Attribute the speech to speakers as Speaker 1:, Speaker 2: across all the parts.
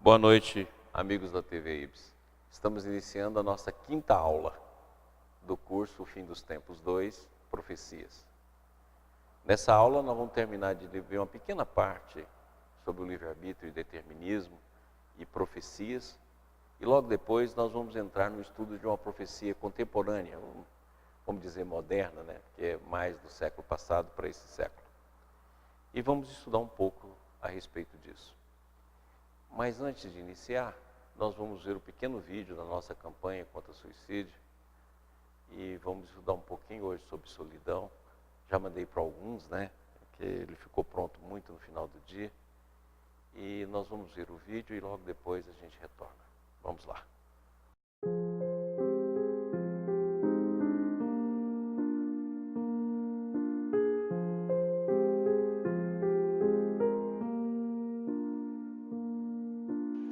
Speaker 1: Boa noite, amigos da TV Ibis. Estamos iniciando a nossa quinta aula do curso O Fim dos Tempos 2, Profecias. Nessa aula nós vamos terminar de ver uma pequena parte sobre o livre-arbítrio e determinismo e profecias. E logo depois nós vamos entrar no estudo de uma profecia contemporânea, vamos dizer moderna, né? Que é mais do século passado para esse século. E vamos estudar um pouco a respeito disso. Mas antes de iniciar, nós vamos ver um pequeno vídeo da nossa campanha contra o suicídio e vamos estudar um pouquinho hoje sobre solidão. Já mandei para alguns, né? Que ele ficou pronto muito no final do dia. E nós vamos ver o vídeo e logo depois a gente retorna. Vamos lá.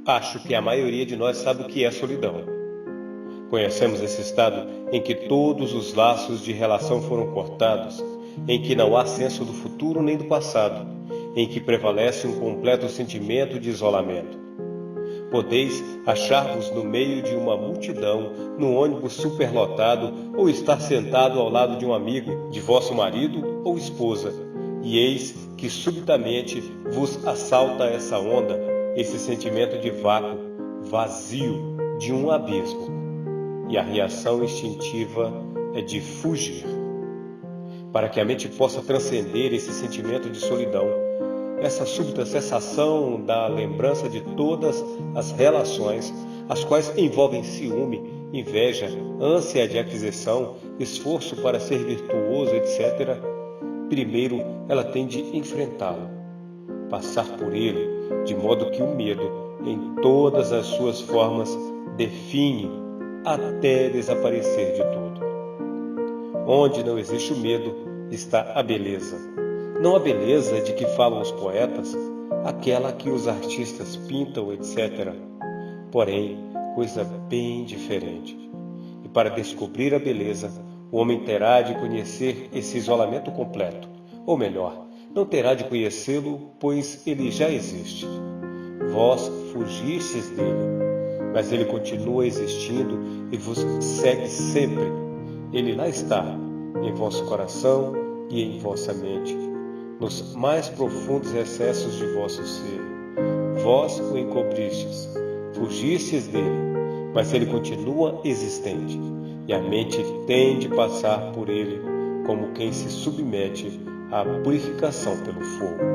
Speaker 2: Acho que a maioria de nós sabe o que é solidão. Conhecemos esse estado em que todos os laços de relação foram cortados, em que não há senso do futuro nem do passado, em que prevalece um completo sentimento de isolamento. Podeis achar-vos no meio de uma multidão, num ônibus superlotado, ou estar sentado ao lado de um amigo, de vosso marido ou esposa, e eis que subitamente vos assalta essa onda, esse sentimento de vácuo, vazio, de um abismo. E a reação instintiva é de fugir. Para que a mente possa transcender esse sentimento de solidão, essa súbita cessação da lembrança de todas as relações, as quais envolvem ciúme, inveja, ânsia de aquisição, esforço para ser virtuoso, etc., primeiro ela tem de enfrentá-lo, passar por ele, de modo que o medo, em todas as suas formas, define até desaparecer de todo. Onde não existe o medo, está a beleza. Não a beleza de que falam os poetas, aquela que os artistas pintam, etc. Porém, coisa bem diferente. E para descobrir a beleza, o homem terá de conhecer esse isolamento completo. Ou melhor, não terá de conhecê-lo, pois ele já existe. Vós fugistes dele, mas ele continua existindo e vos segue sempre. Ele lá está, em vosso coração e em vossa mente, nos mais profundos recessos de vosso ser. Vós o encobristes, fugistes dele, mas ele continua existente, e a mente tem de passar por ele como quem se submete à purificação pelo fogo.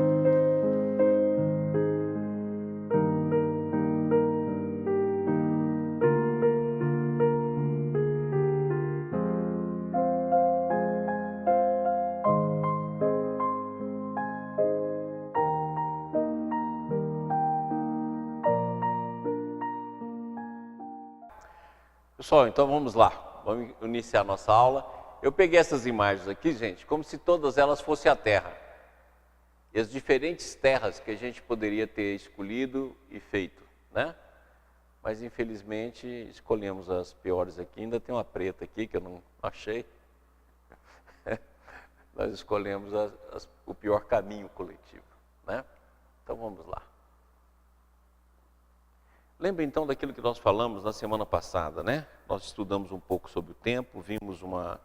Speaker 1: Pessoal, então vamos lá. Vamos iniciar nossa aula. Eu peguei essas imagens aqui, gente, como se todas elas fossem a Terra. E as diferentes terras que a gente poderia ter escolhido e feito, né? Mas infelizmente escolhemos as piores aqui. Ainda tem uma preta aqui que eu não achei. Nós escolhemos o pior caminho coletivo, né? Então vamos lá. Lembra então daquilo que nós falamos na semana passada, né? Nós estudamos um pouco sobre o tempo, vimos uma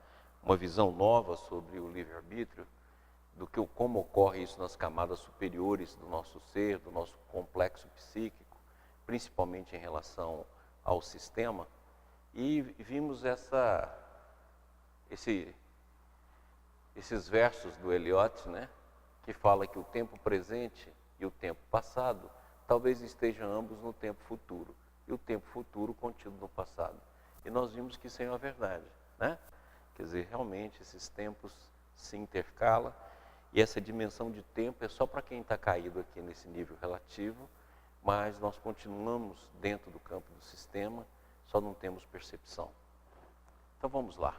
Speaker 1: visão nova sobre o livre-arbítrio, como ocorre isso nas camadas superiores do nosso ser, do nosso complexo psíquico, principalmente em relação ao sistema. E vimos esses versos do Eliot, né? Que fala que o tempo presente e o tempo passado talvez estejam ambos no tempo futuro, e o tempo futuro contido no passado. E nós vimos que isso é uma verdade, né? Quer dizer, realmente esses tempos se intercalam, e essa dimensão de tempo é só para quem está caído aqui nesse nível relativo, mas nós continuamos dentro do campo do sistema, só não temos percepção. Então vamos lá.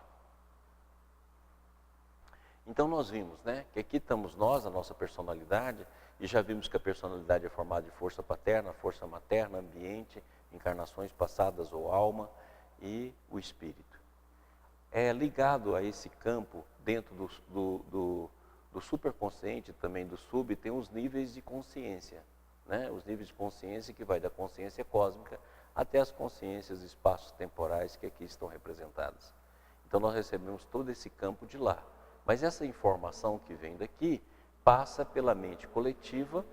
Speaker 1: Então nós vimos, né, que aqui estamos nós, a nossa personalidade, e já vimos que a personalidade é formada de força paterna, força materna, ambiente, encarnações passadas ou alma e o espírito. É ligado a esse campo, dentro do superconsciente, também do sub, tem os níveis de consciência. né? Os níveis de consciência que vai da consciência cósmica até as consciências espaços-temporais que aqui estão representadas. Então nós recebemos todo esse campo de lá. Mas essa informação que vem daqui passa pela mente coletiva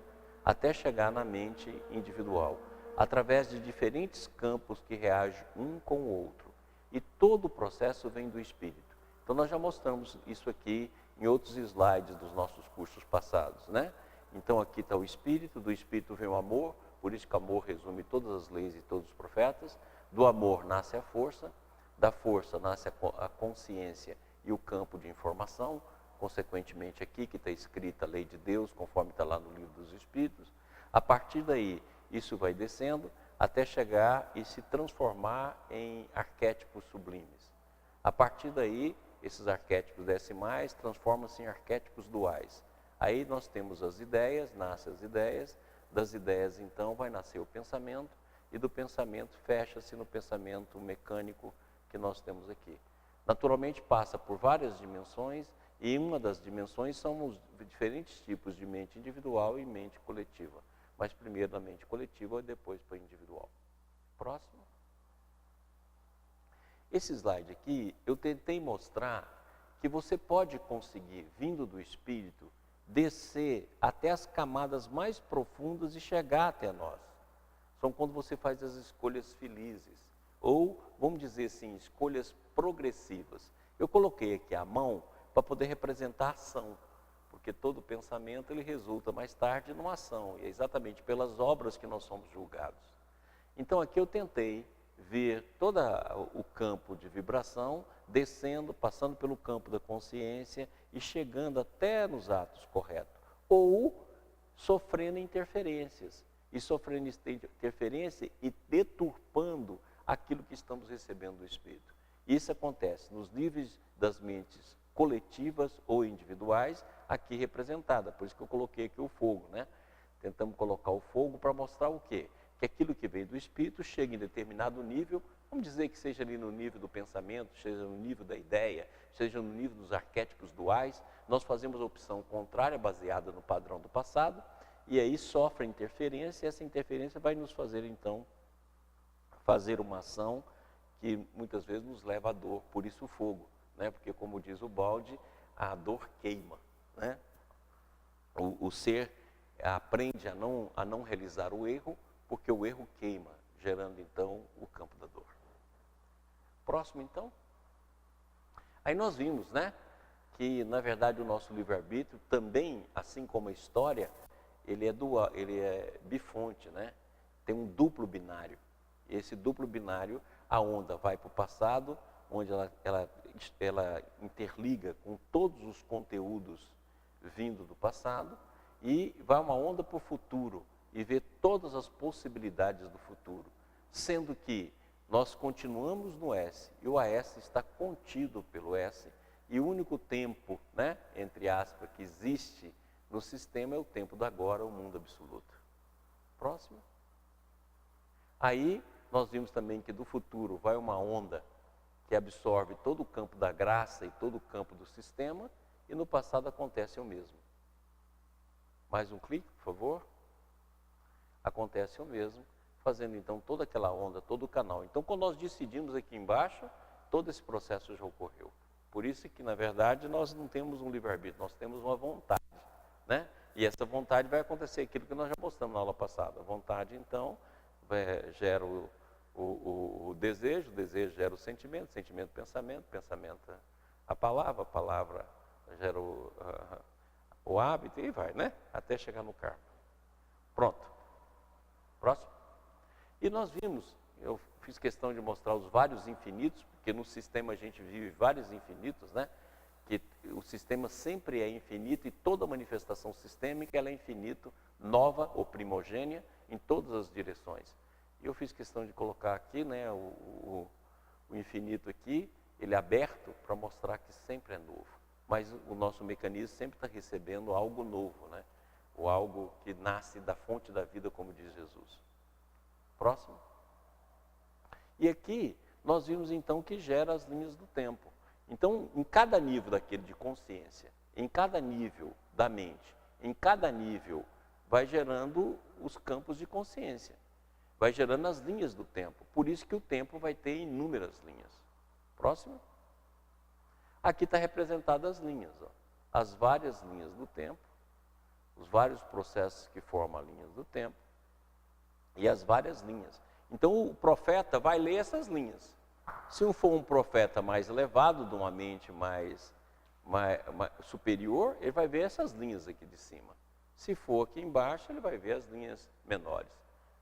Speaker 1: até chegar na mente individual, através de diferentes campos que reagem um com o outro. E todo o processo vem do espírito. Então nós já mostramos isso aqui em outros slides dos nossos cursos passados, né? Então aqui está o espírito, do espírito vem o amor, por isso que o amor resume todas as leis e todos os profetas. Do amor nasce a força, da força nasce a consciência e o campo de informação, consequentemente aqui que está escrita a lei de Deus, conforme está lá no livro dos Espíritos. A partir daí, isso vai descendo até chegar e se transformar em arquétipos sublimes. A partir daí, esses arquétipos decimais transformam-se em arquétipos duais. Aí nós temos as ideias, nascem as ideias, das ideias então vai nascer o pensamento, e do pensamento fecha-se no pensamento mecânico que nós temos aqui. Naturalmente passa por várias dimensões, e uma das dimensões são os diferentes tipos de mente individual e mente coletiva. Mas primeiro na mente coletiva e depois para a individual. Próximo. Esse slide aqui, eu tentei mostrar que você pode conseguir, vindo do espírito, descer até as camadas mais profundas e chegar até nós. São quando você faz as escolhas felizes, ou, vamos dizer assim, escolhas progressivas. Eu coloquei aqui a mão para poder representar a ação, porque todo pensamento ele resulta mais tarde numa ação, e é exatamente pelas obras que nós somos julgados. Então aqui eu tentei ver todo o campo de vibração, descendo, passando pelo campo da consciência e chegando até nos atos corretos, ou sofrendo interferências, e sofrendo interferência e deturpando aquilo que estamos recebendo do Espírito. Isso acontece nos níveis das mentes coletivas ou individuais, aqui representada, por isso que eu coloquei aqui o fogo, né? Tentamos colocar o fogo para mostrar o quê? Que aquilo que vem do Espírito chega em determinado nível, vamos dizer que seja ali no nível do pensamento, seja no nível da ideia, seja no nível dos arquétipos duais, nós fazemos a opção contrária, baseada no padrão do passado, e aí sofre interferência, e essa interferência vai nos fazer, então, fazer uma ação que muitas vezes nos leva à dor, por isso o fogo, né? Porque, como diz o Balde, a dor queima, né? O ser aprende a não realizar o erro, porque o erro queima, gerando então o campo da dor. Próximo então. Aí nós vimos, né, que na verdade o nosso livre-arbítrio também, assim como a história, ele é bifonte, né? Tem um duplo binário. Esse duplo binário, a onda vai para o passado, onde ela interliga com todos os conteúdos vindo do passado, e vai uma onda para o futuro, e vê todas as possibilidades do futuro, sendo que nós continuamos no S, e o AS está contido pelo S, e o único tempo, né, entre aspas, que existe no sistema é o tempo do agora, o mundo absoluto. Próximo. Aí, nós vimos também que do futuro vai uma onda que absorve todo o campo da graça e todo o campo do sistema, e no passado acontece o mesmo. Mais um clique, por favor. Acontece o mesmo, fazendo então toda aquela onda, todo o canal. Então, quando nós decidimos aqui embaixo, todo esse processo já ocorreu. Por isso que, na verdade, nós não temos um livre-arbítrio, nós temos uma vontade, né? E essa vontade vai acontecer aquilo que nós já mostramos na aula passada. A vontade, então, gera o desejo, o desejo gera o sentimento, pensamento, pensamento a palavra gera o hábito, e vai, né? Até chegar no karma. Pronto. Próximo. E nós vimos, eu fiz questão de mostrar os vários infinitos, porque no sistema a gente vive vários infinitos, né? Que o sistema sempre é infinito e toda manifestação sistêmica ela é infinito, nova ou primogênea, em todas as direções. E eu fiz questão de colocar aqui, né, o infinito aqui, ele é aberto para mostrar que sempre é novo. Mas o nosso mecanismo sempre está recebendo algo novo, né? Ou algo que nasce da fonte da vida, como diz Jesus. Próximo. E aqui nós vimos então que gera as linhas do tempo. Então, em cada nível daquele de consciência, em cada nível da mente, em cada nível vai gerando os campos de consciência, vai gerando as linhas do tempo. Por isso que o tempo vai ter inúmeras linhas. Próximo. Aqui está representadas as linhas, ó. As várias linhas do tempo, os vários processos que formam as linhas do tempo e as várias linhas. Então o profeta vai ler essas linhas. Se for um profeta mais elevado, de uma mente mais superior, ele vai ver essas linhas aqui de cima. Se for aqui embaixo, ele vai ver as linhas menores.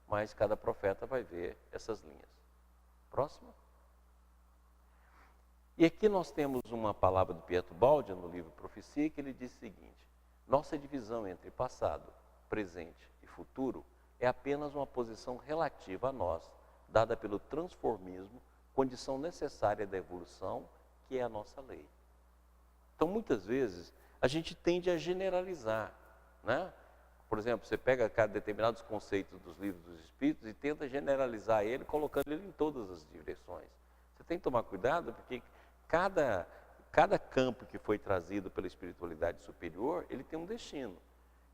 Speaker 1: Mas cada profeta vai ver essas linhas. Próximo. E aqui nós temos uma palavra do Pietro Baldi, no livro Profecia, que ele diz o seguinte: nossa divisão entre passado, presente e futuro é apenas uma posição relativa a nós, dada pelo transformismo, condição necessária da evolução, que é a nossa lei. Então, muitas vezes, a gente tende a generalizar, né? Por exemplo, você pega determinados conceitos dos livros dos Espíritos e tenta generalizar ele, colocando ele em todas as direções. Você tem que tomar cuidado, porque cada campo que foi trazido pela espiritualidade superior, ele tem um destino.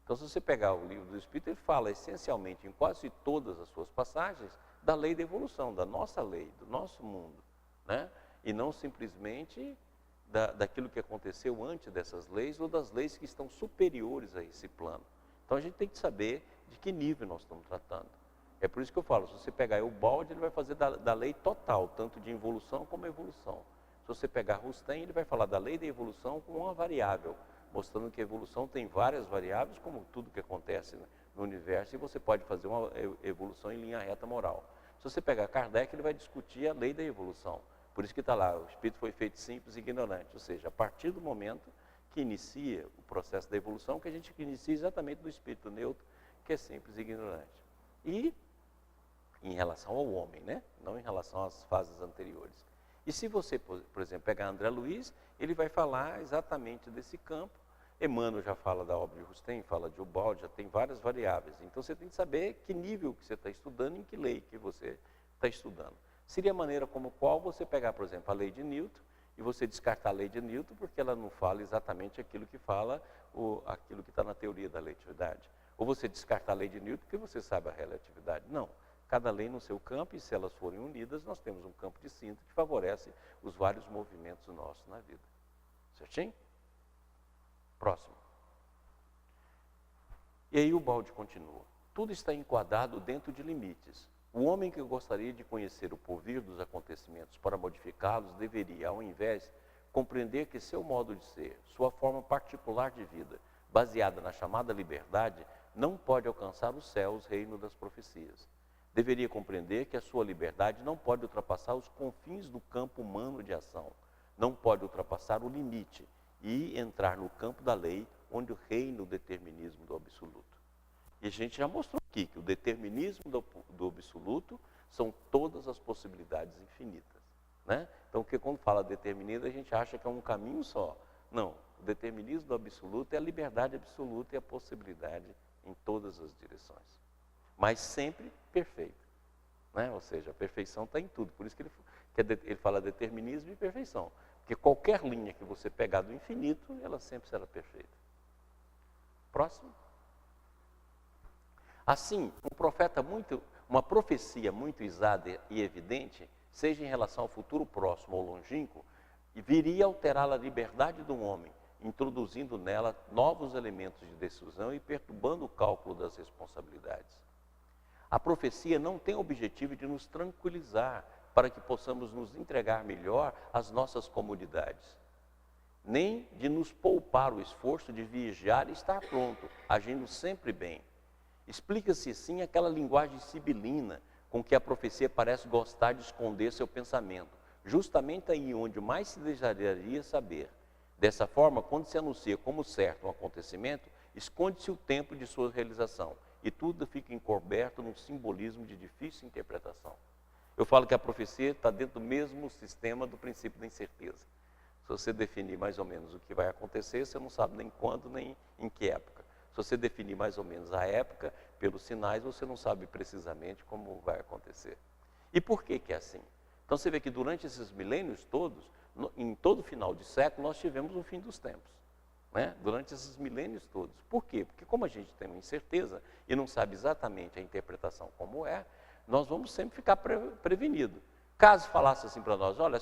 Speaker 1: Então, se você pegar o livro do Espírito, ele fala essencialmente, em quase todas as suas passagens, da lei da evolução, da nossa lei, do nosso mundo, né? E não simplesmente daquilo que aconteceu antes dessas leis ou das leis que estão superiores a esse plano. Então a gente tem que saber de que nível nós estamos tratando. É por isso que eu falo, se você pegar o Baldi, ele vai fazer da lei total, tanto de involução como evolução. Se você pegar Rustem, ele vai falar da lei da evolução com uma variável, mostrando que a evolução tem várias variáveis, como tudo que acontece no universo, e você pode fazer uma evolução em linha reta moral. Se você pegar Kardec, ele vai discutir a lei da evolução. Por isso que está lá, o espírito foi feito simples e ignorante. Ou seja, a partir do momento que inicia o processo da evolução, que a gente inicia exatamente do espírito neutro, que é simples e ignorante. E em relação ao homem, né? Não em relação às fases anteriores. E se você, por exemplo, pegar André Luiz, ele vai falar exatamente desse campo. Emmanuel já fala da obra de Rustem, fala de Ubaldi, já tem várias variáveis. Então você tem que saber que nível que você está estudando, em que lei que você está estudando. Seria a maneira como qual você pegar, por exemplo, a lei de Newton e você descartar a lei de Newton porque ela não fala exatamente aquilo que fala, aquilo que está na teoria da relatividade. Ou você descartar a lei de Newton porque você sabe a relatividade. Não. Cada lei no seu campo, e se elas forem unidas, nós temos um campo de síntese que favorece os vários movimentos nossos na vida. Certinho? Próximo. E aí o Baldi continua. Tudo está enquadrado dentro de limites. O homem que gostaria de conhecer o porvir dos acontecimentos para modificá-los deveria, ao invés, compreender que seu modo de ser, sua forma particular de vida, baseada na chamada liberdade, não pode alcançar os céus, reino das profecias. Deveria compreender que a sua liberdade não pode ultrapassar os confins do campo humano de ação, não pode ultrapassar o limite e entrar no campo da lei, onde reina o determinismo do absoluto. E a gente já mostrou aqui que o determinismo do absoluto são todas as possibilidades infinitas, né? Então, porque quando fala determinismo, a gente acha que é um caminho só. Não, o determinismo do absoluto é a liberdade absoluta e a possibilidade em todas as direções. Mas sempre perfeito, né? Ou seja, a perfeição está em tudo. Por isso que ele fala determinismo e perfeição. Porque qualquer linha que você pegar do infinito, ela sempre será perfeita. Próximo. Assim, uma profecia muito exata e evidente, seja em relação ao futuro próximo ou longínquo, viria a alterar a liberdade do homem, introduzindo nela novos elementos de decisão e perturbando o cálculo das responsabilidades. A profecia não tem o objetivo de nos tranquilizar para que possamos nos entregar melhor às nossas comodidades, nem de nos poupar o esforço de vigiar e estar pronto, agindo sempre bem. Explica-se assim aquela linguagem sibilina com que a profecia parece gostar de esconder seu pensamento, justamente aí onde mais se desejaria saber. Dessa forma, quando se anuncia como certo um acontecimento, esconde-se o tempo de sua realização e tudo fica encoberto num simbolismo de difícil interpretação. Eu falo que a profecia está dentro do mesmo sistema do princípio da incerteza. Se você definir mais ou menos o que vai acontecer, você não sabe nem quando, nem em que época. Se você definir mais ou menos a época, pelos sinais, você não sabe precisamente como vai acontecer. E por que é assim? Então você vê que durante esses milênios todos, em todo final de século, nós tivemos o fim dos tempos. né? Durante esses milênios todos. Por quê? Porque como a gente tem uma incerteza e não sabe exatamente a interpretação como é, nós vamos sempre ficar prevenido. Caso falasse assim para nós, olha,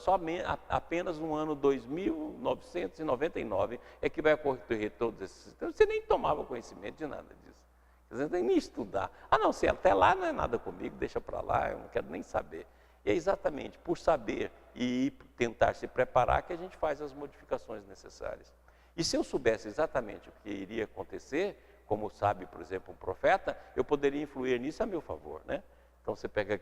Speaker 1: apenas no ano 2999 é que vai ocorrer todos esses sistemas, você nem tomava conhecimento de nada disso. Você nem ia estudar. Ah, não, se até lá não é nada comigo, deixa para lá, eu não quero nem saber. E é exatamente por saber e tentar se preparar que a gente faz as modificações necessárias. E se eu soubesse exatamente o que iria acontecer, como sabe, por exemplo, um profeta, eu poderia influir nisso a meu favor, né? Então você pega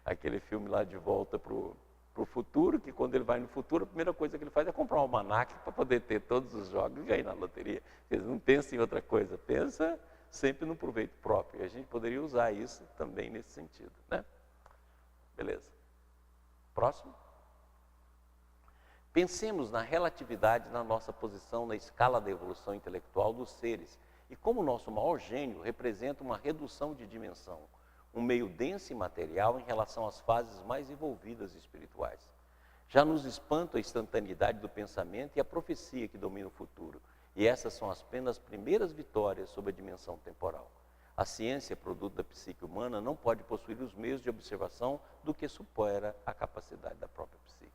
Speaker 1: aquele filme lá De Volta para o Futuro, que quando ele vai no futuro, a primeira coisa que ele faz é comprar um almanaque para poder ter todos os jogos e ganhar na loteria. Eles não pensam em outra coisa, pensa sempre no proveito próprio. E a gente poderia usar isso também nesse sentido, né? Beleza. Próximo. Pensemos na relatividade na nossa posição na escala da evolução intelectual dos seres e como o nosso maior gênio representa uma redução de dimensão, um meio denso e material em relação às fases mais envolvidas espirituais. Já nos espanta a instantaneidade do pensamento e a profecia que domina o futuro, e essas são apenas as primeiras vitórias sobre a dimensão temporal. A ciência, produto da psique humana, não pode possuir os meios de observação do que supera a capacidade da própria psique.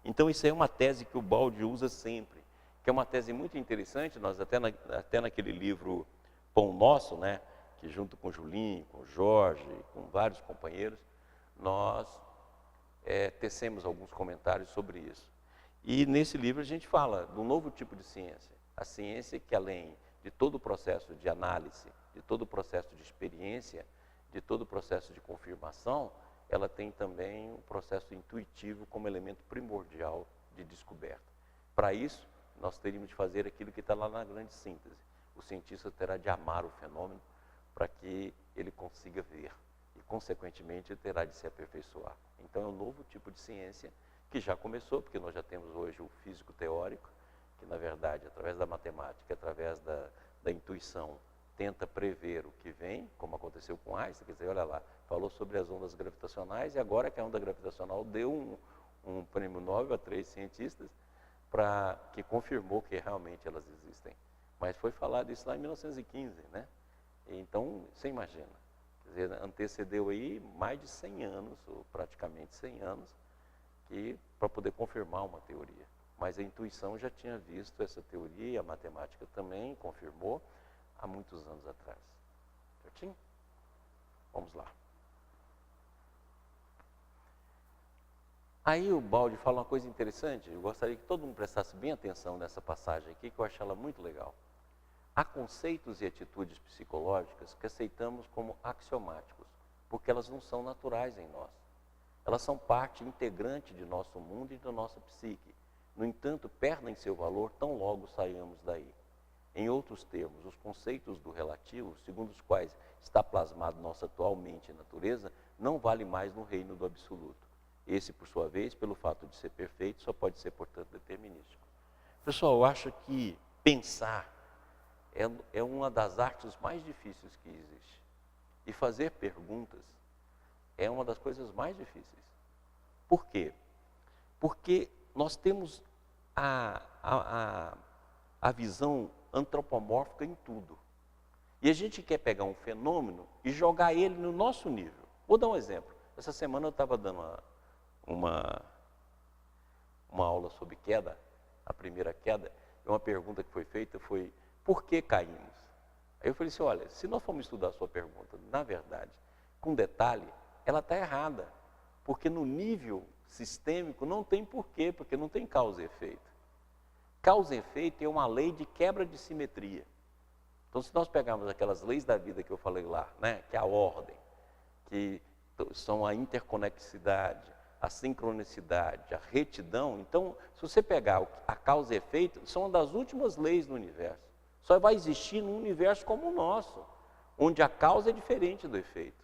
Speaker 1: Então isso é uma tese que o Baldi usa sempre, que é uma tese muito interessante. Nós até naquele livro Pão Nosso, né, que junto com o Julinho, com o Jorge, com vários companheiros, nós tecemos alguns comentários sobre isso. E nesse livro a gente fala de um novo tipo de ciência. A ciência que, além de todo o processo de análise, de todo o processo de experiência, de todo o processo de confirmação, ela tem também um processo intuitivo como elemento primordial de descoberta. Para isso, nós teríamos de fazer aquilo que está lá na grande síntese. O cientista terá de amar o fenômeno para que ele consiga ver e, consequentemente, ele terá de se aperfeiçoar. Então, é um novo tipo de ciência que já começou, porque nós já temos hoje o físico teórico, que, na verdade, através da matemática, através da intuição, tenta prever o que vem, como aconteceu com Einstein. Quer dizer, olha lá, falou sobre as ondas gravitacionais e agora que a onda gravitacional deu um prêmio Nobel a 3 cientistas que confirmou que realmente elas existem. Mas foi falado isso lá em 1915, né? Então, você imagina, quer dizer, antecedeu aí mais de 100 anos, ou praticamente 100 anos, para poder confirmar uma teoria. Mas a intuição já tinha visto essa teoria, a matemática também confirmou há muitos anos atrás. Certinho? Vamos lá. Aí o Baldi fala uma coisa interessante, eu gostaria que todo mundo prestasse bem atenção nessa passagem aqui, que eu acho ela muito legal. Há conceitos e atitudes psicológicas que aceitamos como axiomáticos, porque elas não são naturais em nós. Elas são parte integrante de nosso mundo e da nossa psique. No entanto, perdem seu valor tão logo saímos daí. Em outros termos, os conceitos do relativo, segundo os quais está plasmado nossa atual mente e natureza, não vale mais no reino do absoluto. Esse, por sua vez, pelo fato de ser perfeito, só pode ser, portanto, determinístico. Pessoal, eu acho que pensar é uma das artes mais difíceis que existe. E fazer perguntas é uma das coisas mais difíceis. Por quê? Porque nós temos a visão antropomórfica em tudo. E a gente quer pegar um fenômeno e jogar ele no nosso nível. Vou dar um exemplo. Essa semana eu estava dando uma aula sobre queda, a primeira queda, e uma pergunta que foi feita foi: por que caímos? Aí eu falei assim, olha, se nós formos estudar a sua pergunta, na verdade, com detalhe, ela está errada. Porque no nível sistêmico não tem porquê, porque não tem causa e efeito. Causa e efeito é uma lei de quebra de simetria. Então, se nós pegarmos aquelas leis da vida que eu falei lá, né, que é a ordem, que são a interconexidade, a sincronicidade, a retidão, então, se você pegar a causa e efeito, são uma das últimas leis do universo. Só vai existir num universo como o nosso, onde a causa é diferente do efeito.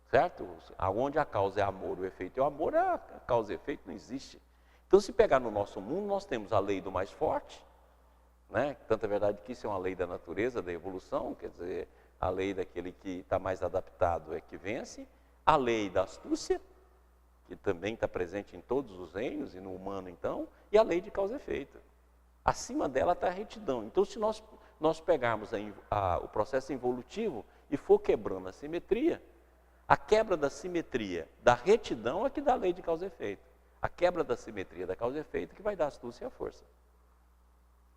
Speaker 1: Certo? Onde a causa é amor, o efeito é o amor, a causa e efeito não existe. Então, se pegar no nosso mundo, nós temos a lei do mais forte, né? Tanto é verdade que isso é uma lei da natureza, da evolução, quer dizer, a lei daquele que está mais adaptado é que vence, a lei da astúcia, que também está presente em todos os reinos, e no humano então, e a lei de causa e efeito. Acima dela está a retidão. Então, se nós pegarmos o processo involutivo e for quebrando a simetria, a quebra da simetria da retidão é que dá a lei de causa e efeito. A quebra da simetria da causa e efeito é que vai dar a astúcia e a força.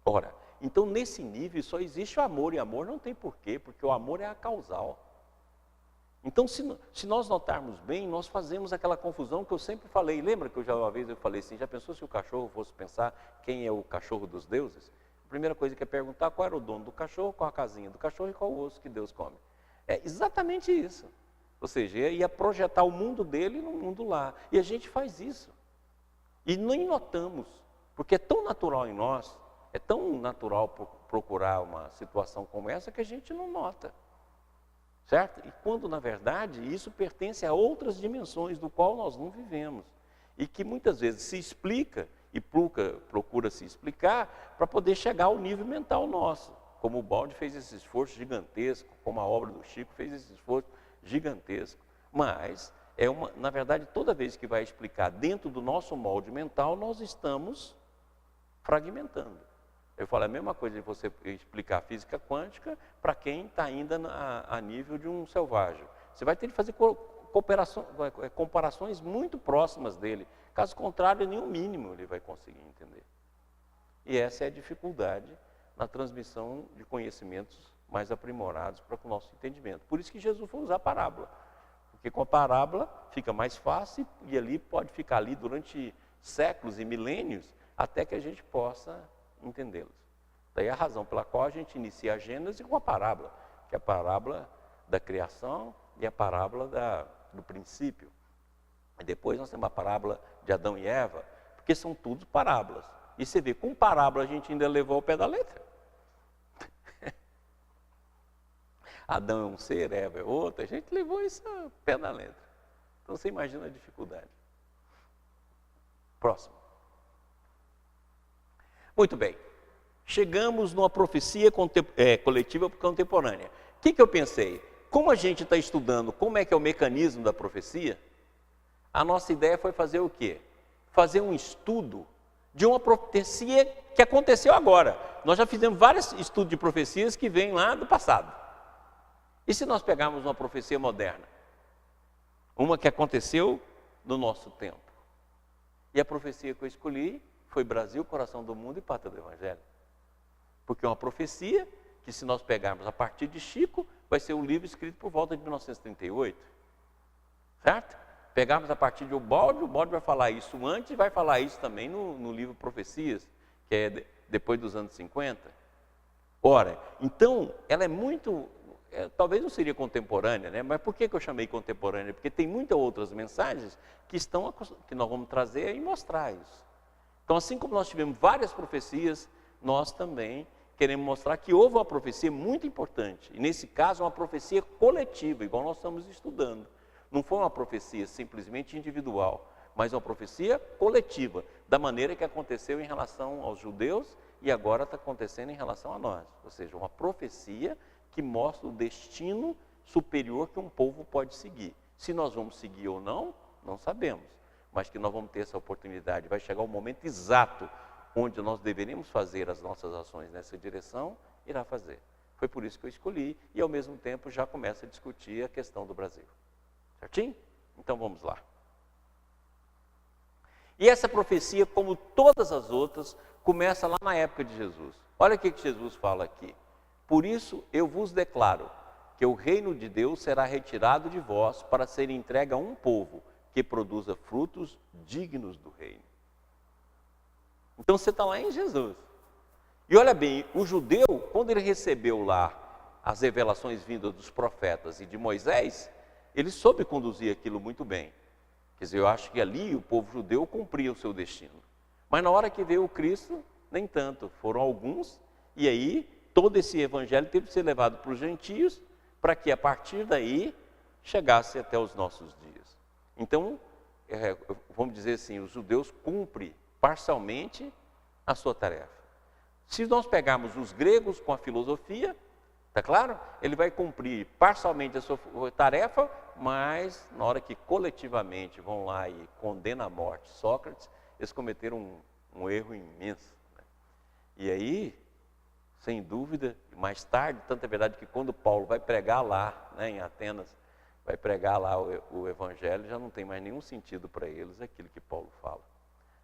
Speaker 1: Ora, então nesse nível só existe o amor, e amor não tem porquê, porque o amor é a causal. Então, se nós notarmos bem, nós fazemos aquela confusão que eu sempre falei. Lembra que uma vez eu falei assim, já pensou se o cachorro fosse pensar quem é o cachorro dos deuses? A primeira coisa que é perguntar qual era o dono do cachorro, qual a casinha do cachorro e qual o osso que Deus come. É exatamente isso. Ou seja, ia projetar o mundo dele no mundo lá. E a gente faz isso. E nem notamos, porque é tão natural em nós, é tão natural procurar uma situação como essa que a gente não nota. Certo? E quando, na verdade, isso pertence a outras dimensões do qual nós não vivemos. E que muitas vezes se explica e procura se explicar para poder chegar ao nível mental nosso. Como o Baldi fez esse esforço gigantesco, como a obra do Chico fez esse esforço gigantesco. Mas, na verdade, toda vez que vai explicar dentro do nosso molde mental, nós estamos fragmentando. Eu falo a mesma coisa de você explicar física quântica para quem está ainda a nível de um selvagem. Você vai ter que fazer comparações muito próximas dele. Caso contrário, nem o mínimo ele vai conseguir entender. E essa é a dificuldade na transmissão de conhecimentos mais aprimorados para o nosso entendimento. Por isso que Jesus foi usar a parábola. Porque com a parábola fica mais fácil e ali pode ficar ali durante séculos e milênios até que a gente possa entendê-los. Daí a razão pela qual a gente inicia a Gênesis com a parábola, que é a parábola da criação e a parábola do princípio. E depois nós temos a parábola de Adão e Eva, porque são tudo parábolas. E você vê, com parábola a gente ainda levou ao pé da letra. Adão é um ser, Eva é outro, a gente levou isso ao pé da letra. Então você imagina a dificuldade. Próximo. Muito bem, chegamos numa profecia coletiva contemporânea. O que eu pensei? Como a gente está estudando como é que é o mecanismo da profecia, a nossa ideia foi fazer o quê? Fazer um estudo de uma profecia que aconteceu agora. Nós já fizemos vários estudos de profecias que vêm lá do passado. E se nós pegarmos uma profecia moderna? Uma que aconteceu no nosso tempo. E a profecia que eu escolhi foi Brasil, coração do mundo e pátria do Evangelho. Porque é uma profecia que, se nós pegarmos a partir de Chico, vai ser um livro escrito por volta de 1938. Certo? Pegarmos a partir de o Baldi vai falar isso antes e vai falar isso também no livro Profecias, que é depois dos anos 50. Ora, então, ela é muito... talvez não seria contemporânea, né? Mas por que eu chamei contemporânea? Porque tem muitas outras mensagens que nós vamos trazer e mostrar isso. Então, assim como nós tivemos várias profecias, nós também queremos mostrar que houve uma profecia muito importante. E nesse caso, uma profecia coletiva, igual nós estamos estudando. Não foi uma profecia simplesmente individual, mas uma profecia coletiva, da maneira que aconteceu em relação aos judeus e agora está acontecendo em relação a nós. Ou seja, uma profecia que mostra o destino superior que um povo pode seguir. Se nós vamos seguir ou não, não sabemos. Mas que nós vamos ter essa oportunidade. Vai chegar o momento exato onde nós deveríamos fazer as nossas ações nessa direção, irá fazer. Foi por isso que eu escolhi e, ao mesmo tempo, já começa a discutir a questão do Brasil. Certinho? Então, vamos lá. E essa profecia, como todas as outras, começa lá na época de Jesus. Olha o que Jesus fala aqui. Por isso, eu vos declaro que o reino de Deus será retirado de vós para ser entregue a um povo que produza frutos dignos do reino. Então você está lá em Jesus. E olha bem, o judeu, quando ele recebeu lá as revelações vindas dos profetas e de Moisés, ele soube conduzir aquilo muito bem. Quer dizer, eu acho que ali o povo judeu cumpria o seu destino. Mas na hora que veio o Cristo, nem tanto. Foram alguns, e aí todo esse evangelho teve que ser levado para os gentios, para que a partir daí chegasse até os nossos dias. Então, vamos dizer assim, os judeus cumprem parcialmente a sua tarefa. Se nós pegarmos os gregos com a filosofia, está claro? Ele vai cumprir parcialmente a sua tarefa, mas na hora que coletivamente vão lá e condenam a morte Sócrates, eles cometeram um erro imenso. Né? E aí, sem dúvida, mais tarde, tanto é verdade que quando Paulo vai pregar lá, né, em Atenas, vai pregar lá o evangelho, já não tem mais nenhum sentido para eles aquilo que Paulo fala,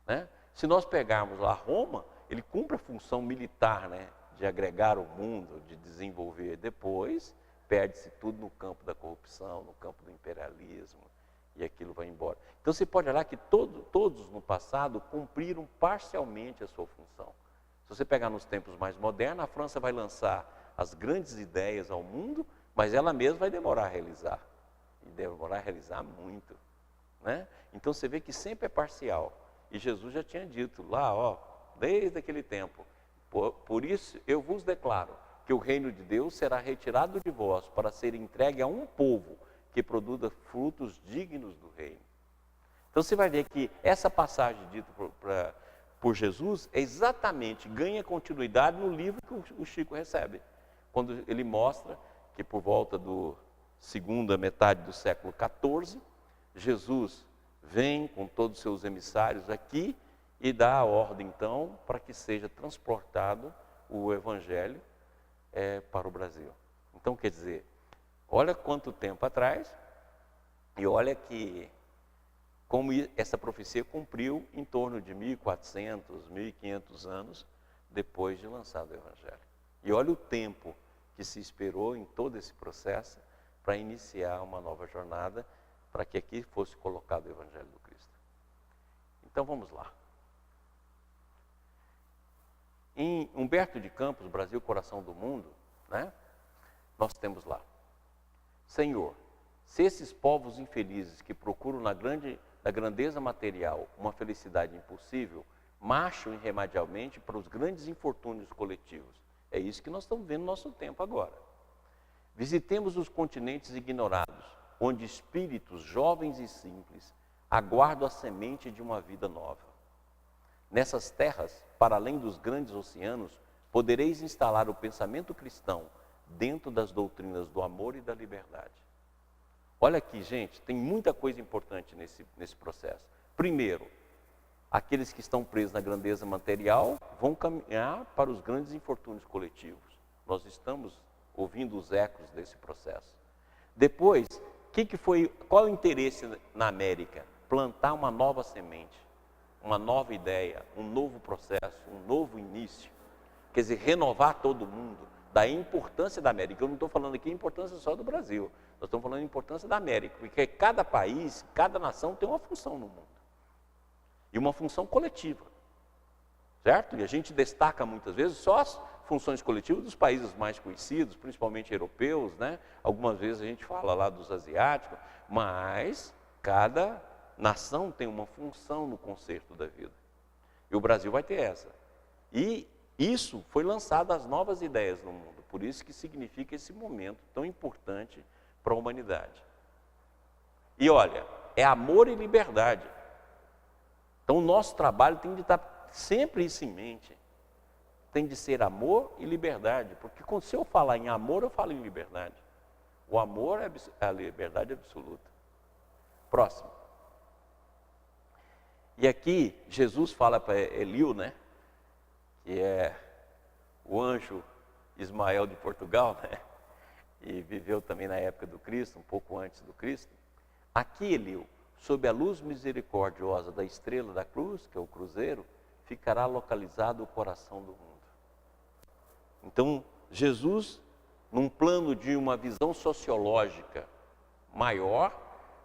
Speaker 1: né? Se nós pegarmos lá Roma, ele cumpre a função militar, né, de agregar o mundo, de desenvolver. Depois, perde-se tudo no campo da corrupção, no campo do imperialismo, e aquilo vai embora. Então você pode olhar que todos no passado cumpriram parcialmente a sua função. Se você pegar nos tempos mais modernos, a França vai lançar as grandes ideias ao mundo, mas ela mesma vai demorar a realizar. E demorar a realizar muito, né? Então você vê que sempre é parcial. E Jesus já tinha dito lá, ó, desde aquele tempo, por isso eu vos declaro que o reino de Deus será retirado de vós para ser entregue a um povo que produza frutos dignos do reino. Então você vai ver que essa passagem dita por Jesus exatamente ganha continuidade no livro que o Chico recebe, quando ele mostra que por volta do segunda metade do século XIV, Jesus vem com todos os seus emissários aqui e dá a ordem, então, para que seja transportado o Evangelho para o Brasil. Então, quer dizer, olha quanto tempo atrás, e olha que como essa profecia cumpriu em torno de 1.400, 1.500 anos depois de lançado o Evangelho. E olha o tempo que se esperou em todo esse processo para iniciar uma nova jornada, para que aqui fosse colocado o Evangelho do Cristo. Então vamos lá. Em Humberto de Campos, Brasil, Coração do Mundo, né, nós temos lá: Senhor, se esses povos infelizes que procuram na grandeza material uma felicidade impossível, marcham irremediavelmente para os grandes infortúnios coletivos. É isso que nós estamos vendo no nosso tempo agora. Visitemos os continentes ignorados, onde espíritos jovens e simples aguardam a semente de uma vida nova. Nessas terras, para além dos grandes oceanos, podereis instalar o pensamento cristão dentro das doutrinas do amor e da liberdade. Olha aqui, gente, tem muita coisa importante nesse processo. Primeiro, aqueles que estão presos na grandeza material vão caminhar para os grandes infortúnios coletivos. Nós estamos ouvindo os ecos desse processo. Depois, qual é o interesse na América? Plantar uma nova semente, uma nova ideia, um novo processo, um novo início. Quer dizer, renovar todo mundo. Daí a importância da América. Eu não estou falando aqui a importância só do Brasil. Nós estamos falando a importância da América. Porque cada país, cada nação tem uma função no mundo. E uma função coletiva. Certo? E a gente destaca muitas vezes só as funções coletivas dos países mais conhecidos, principalmente europeus, né? Algumas vezes a gente fala lá dos asiáticos, mas cada nação tem uma função no concerto da vida. E o Brasil vai ter essa. E isso foi lançado as novas ideias no mundo. Por isso que significa esse momento tão importante para a humanidade. E olha, é amor e liberdade. Então o nosso trabalho tem de estar sempre isso em mente. Tem de ser amor e liberdade. Porque se eu falar em amor, eu falo em liberdade. O amor é a liberdade absoluta. Próximo. E aqui Jesus fala para Eliú, né? Que é o anjo Ismael de Portugal, né? E viveu também na época do Cristo, um pouco antes do Cristo. Aqui, Eliú, sob a luz misericordiosa da estrela da cruz, que é o cruzeiro, ficará localizado o coração do mundo. Então, Jesus, num plano de uma visão sociológica maior,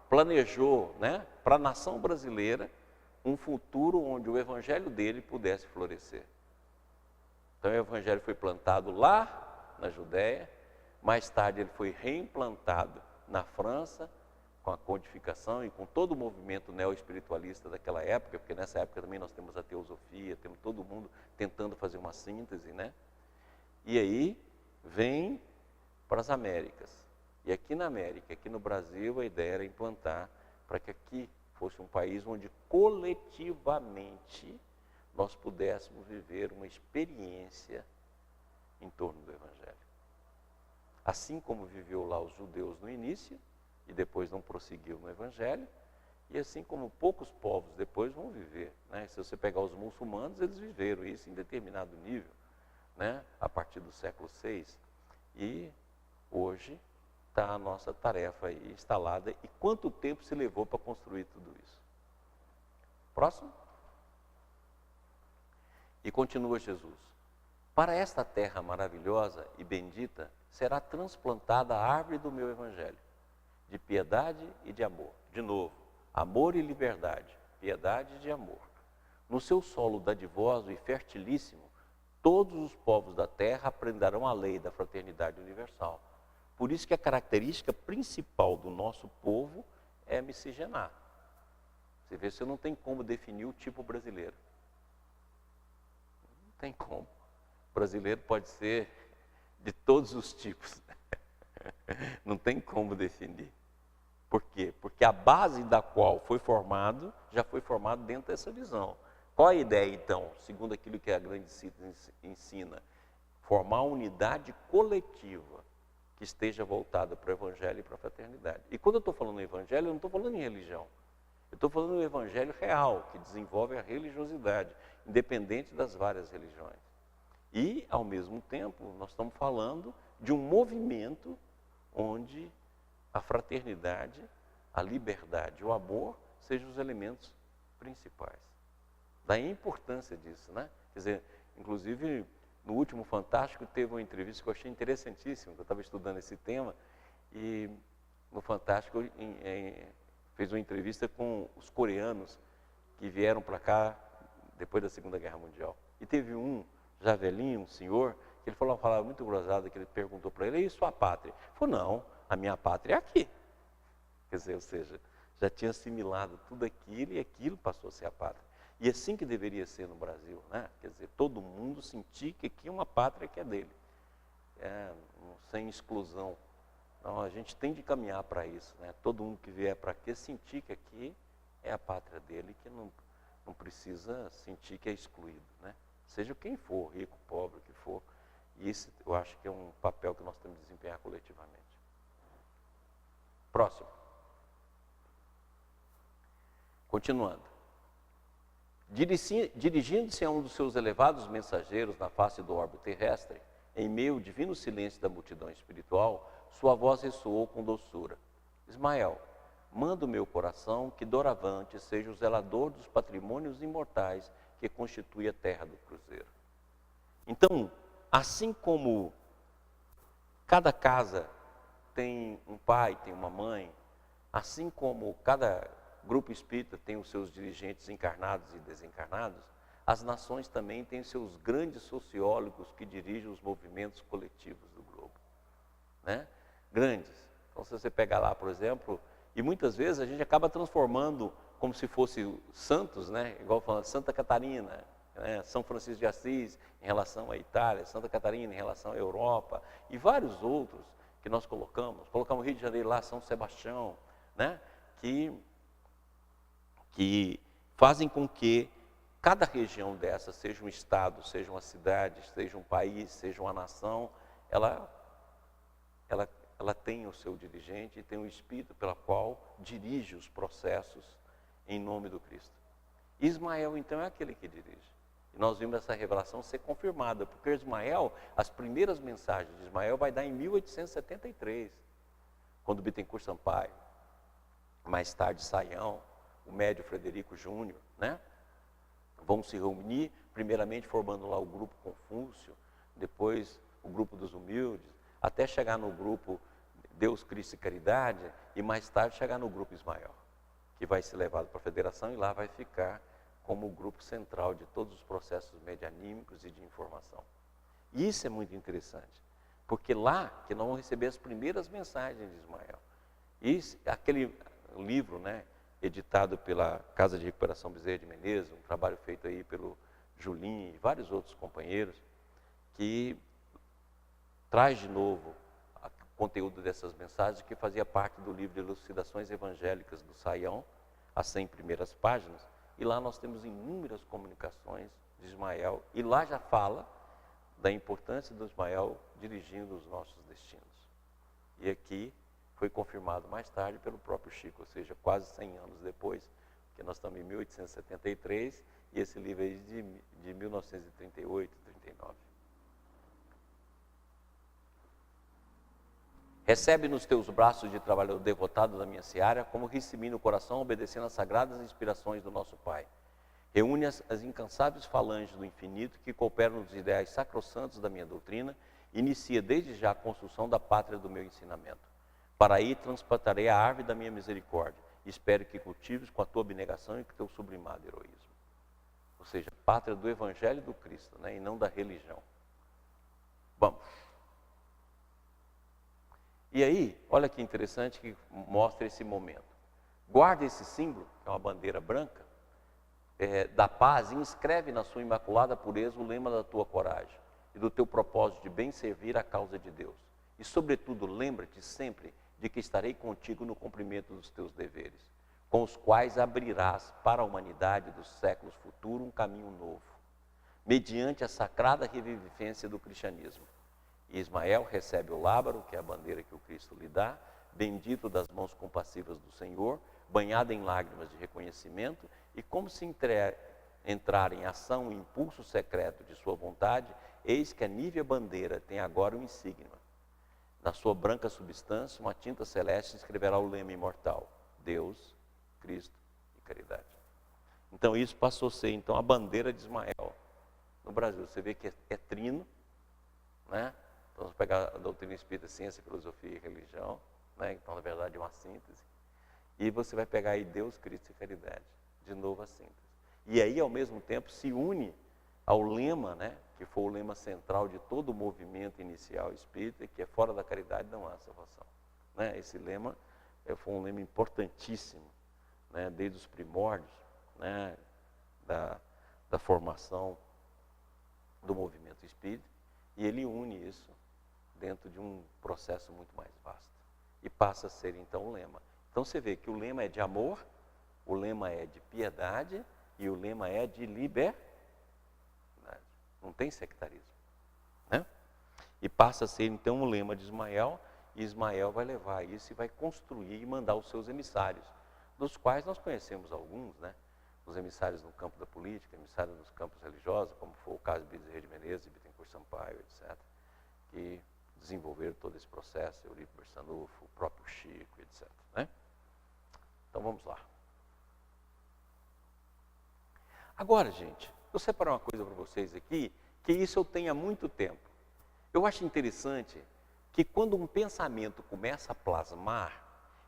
Speaker 1: planejou, né, para a nação brasileira um futuro onde o evangelho dele pudesse florescer. Então o evangelho foi plantado lá na Judéia, mais tarde ele foi reimplantado na França, com a codificação e com todo o movimento neo-espiritualista daquela época, porque nessa época também nós temos a teosofia, temos todo mundo tentando fazer uma síntese, né? E aí vem para as Américas. E aqui na América, aqui no Brasil, a ideia era implantar para que aqui fosse um país onde coletivamente nós pudéssemos viver uma experiência em torno do Evangelho. Assim como viveu lá os judeus no início, e depois não prosseguiu no Evangelho, e assim como poucos povos depois vão viver, né? Se você pegar os muçulmanos, eles viveram isso em determinado nível. né, a partir do século VI, e hoje está a nossa tarefa aí instalada. E quanto tempo se levou para construir tudo isso? Próximo. E continua Jesus: para esta terra maravilhosa e bendita será transplantada a árvore do meu evangelho, de piedade e de amor. De novo, amor e liberdade, piedade e amor. No seu solo dadivoso e fertilíssimo, todos os povos da terra aprenderão a lei da fraternidade universal. Por isso que a característica principal do nosso povo é miscigenar. Você vê, você não tem como definir o tipo brasileiro. Não tem como. O brasileiro pode ser de todos os tipos. Não tem como definir. Por quê? Porque a base da qual foi formado, já foi formado dentro dessa visão. Qual a ideia, então, segundo aquilo que a grande cita ensina? Formar uma unidade coletiva que esteja voltada para o evangelho e para a fraternidade. E quando eu estou falando em evangelho, eu não estou falando em religião. Eu estou falando do evangelho real, que desenvolve a religiosidade, independente das várias religiões. E, ao mesmo tempo, nós estamos falando de um movimento onde a fraternidade, a liberdade, o amor sejam os elementos principais. Daí a importância disso, né? Quer dizer, inclusive, no último Fantástico teve uma entrevista que eu achei interessantíssima, eu estava estudando esse tema, e no Fantástico fez uma entrevista com os coreanos que vieram para cá depois da Segunda Guerra Mundial. E teve um, já velhinho, um senhor, que ele falou uma palavra muito gozada, que ele perguntou para ele: e sua pátria? Ele falou: não, a minha pátria é aqui. Quer dizer, ou seja, já tinha assimilado tudo aquilo e aquilo passou a ser a pátria. E assim que deveria ser no Brasil, né? Quer dizer, todo mundo sentir que aqui é uma pátria que é dele, sem exclusão. Então, a gente tem de caminhar para isso, né? Todo mundo que vier para aqui sentir que aqui é a pátria dele, que não precisa sentir que é excluído, né? Seja quem for, rico, pobre, o que for. E isso eu acho que é um papel que nós temos de desempenhar coletivamente. Próximo. Continuando. Dirigindo-se a um dos seus elevados mensageiros na face do orbe terrestre, em meio ao divino silêncio da multidão espiritual, sua voz ressoou com doçura: Ismael, manda o meu coração que doravante seja o zelador dos patrimônios imortais que constitui a terra do cruzeiro. Então, assim como cada casa tem um pai, tem uma mãe, assim como cada grupo espírita tem os seus dirigentes encarnados e desencarnados, as nações também têm seus grandes sociólogos que dirigem os movimentos coletivos do globo, né? Grandes. Então, se você pegar lá, por exemplo, e muitas vezes a gente acaba transformando como se fosse santos, né? Igual falando Santa Catarina, né? São Francisco de Assis em relação à Itália, Santa Catarina em relação à Europa, e vários outros que nós colocamos o Rio de Janeiro lá, São Sebastião, né? Que fazem com que cada região dessa, seja um estado, seja uma cidade, seja um país, seja uma nação, ela tem o seu dirigente e tem o espírito pela qual dirige os processos em nome do Cristo. Ismael, então, é aquele que dirige. E nós vimos essa revelação ser confirmada, porque Ismael, as primeiras mensagens de Ismael vai dar em 1873, quando Bittencourt Sampaio, mais tarde Saião, o médio Frederico Júnior, né? Vão se reunir, primeiramente formando lá o grupo Confúcio, depois o grupo dos humildes, até chegar no grupo Deus, Cristo e Caridade, e mais tarde chegar no grupo Ismael, que vai ser levado para a federação e lá vai ficar como o grupo central de todos os processos medianímicos e de informação. E isso é muito interessante, porque lá que nós vamos receber as primeiras mensagens de Ismael. E aquele livro, né, editado pela Casa de Recuperação Bezerra de Menezes, um trabalho feito aí pelo Julinho e vários outros companheiros, que traz de novo o conteúdo dessas mensagens, que fazia parte do livro de Elucidações Evangélicas do Saião, as 100 primeiras páginas, e lá nós temos inúmeras comunicações de Ismael, e lá já fala da importância do Ismael dirigindo os nossos destinos. E aqui foi confirmado mais tarde pelo próprio Chico, ou seja, quase 100 anos depois, que nós estamos em 1873, e esse livro aí de 1938, 39. Recebe nos teus braços de trabalhador devotado da minha seara, como recebi no coração, obedecendo às sagradas inspirações do nosso Pai. Reúne as incansáveis falanges do infinito que cooperam nos ideais sacrossantos da minha doutrina, e inicia desde já a construção da pátria do meu ensinamento. Para aí transplantarei a árvore da minha misericórdia, e espero que cultives com a tua abnegação e com o teu sublimado heroísmo. Ou seja, pátria do Evangelho do Cristo, né, e não da religião. Vamos. E aí, olha que interessante que mostra esse momento. Guarda esse símbolo, que é uma bandeira branca, da paz, e inscreve na sua imaculada pureza o lema da tua coragem e do teu propósito de bem servir a causa de Deus. E, sobretudo, lembra-te sempre de que estarei contigo no cumprimento dos teus deveres, com os quais abrirás para a humanidade dos séculos futuros um caminho novo, mediante a sacrada revivência do cristianismo. E Ismael recebe o lábaro, que é a bandeira que o Cristo lhe dá, bendito das mãos compassivas do Senhor, banhado em lágrimas de reconhecimento, e como se entrar em ação o impulso secreto de sua vontade, eis que a nívea bandeira tem agora um insígnia. Na sua branca substância, uma tinta celeste escreverá o lema imortal: Deus, Cristo e caridade. Então isso passou a ser então a bandeira de Ismael no Brasil. Você vê que é trino, né? Então, vamos pegar a doutrina espírita, ciência, filosofia e religião, né? Então, na verdade, é uma síntese. E você vai pegar aí Deus, Cristo e caridade. De novo a síntese. E aí, ao mesmo tempo, se une ao lema, né? Que foi o lema central de todo o movimento inicial espírita, que é fora da caridade não há salvação. Né? Esse lema foi um lema importantíssimo, né? Desde os primórdios, né? da formação do movimento espírita. E ele une isso dentro de um processo muito mais vasto. E passa a ser, então, o lema. Então, você vê que o lema é de amor, o lema é de piedade e o lema é de liberdade. Não tem sectarismo. Né? E passa a ser, então, o lema de Ismael, e Ismael vai levar isso e vai construir e mandar os seus emissários, dos quais nós conhecemos alguns, né? Os emissários no campo da política, emissários nos campos religiosos, como foi o caso de Bezerra de Menezes, Bittencourt Sampaio, etc., que desenvolveram todo esse processo, Eurico Barçanufo, o próprio Chico, etc. Né? Então vamos lá. Agora, gente, eu separei uma coisa para vocês aqui, que isso eu tenho há muito tempo. Eu acho interessante que quando um pensamento começa a plasmar,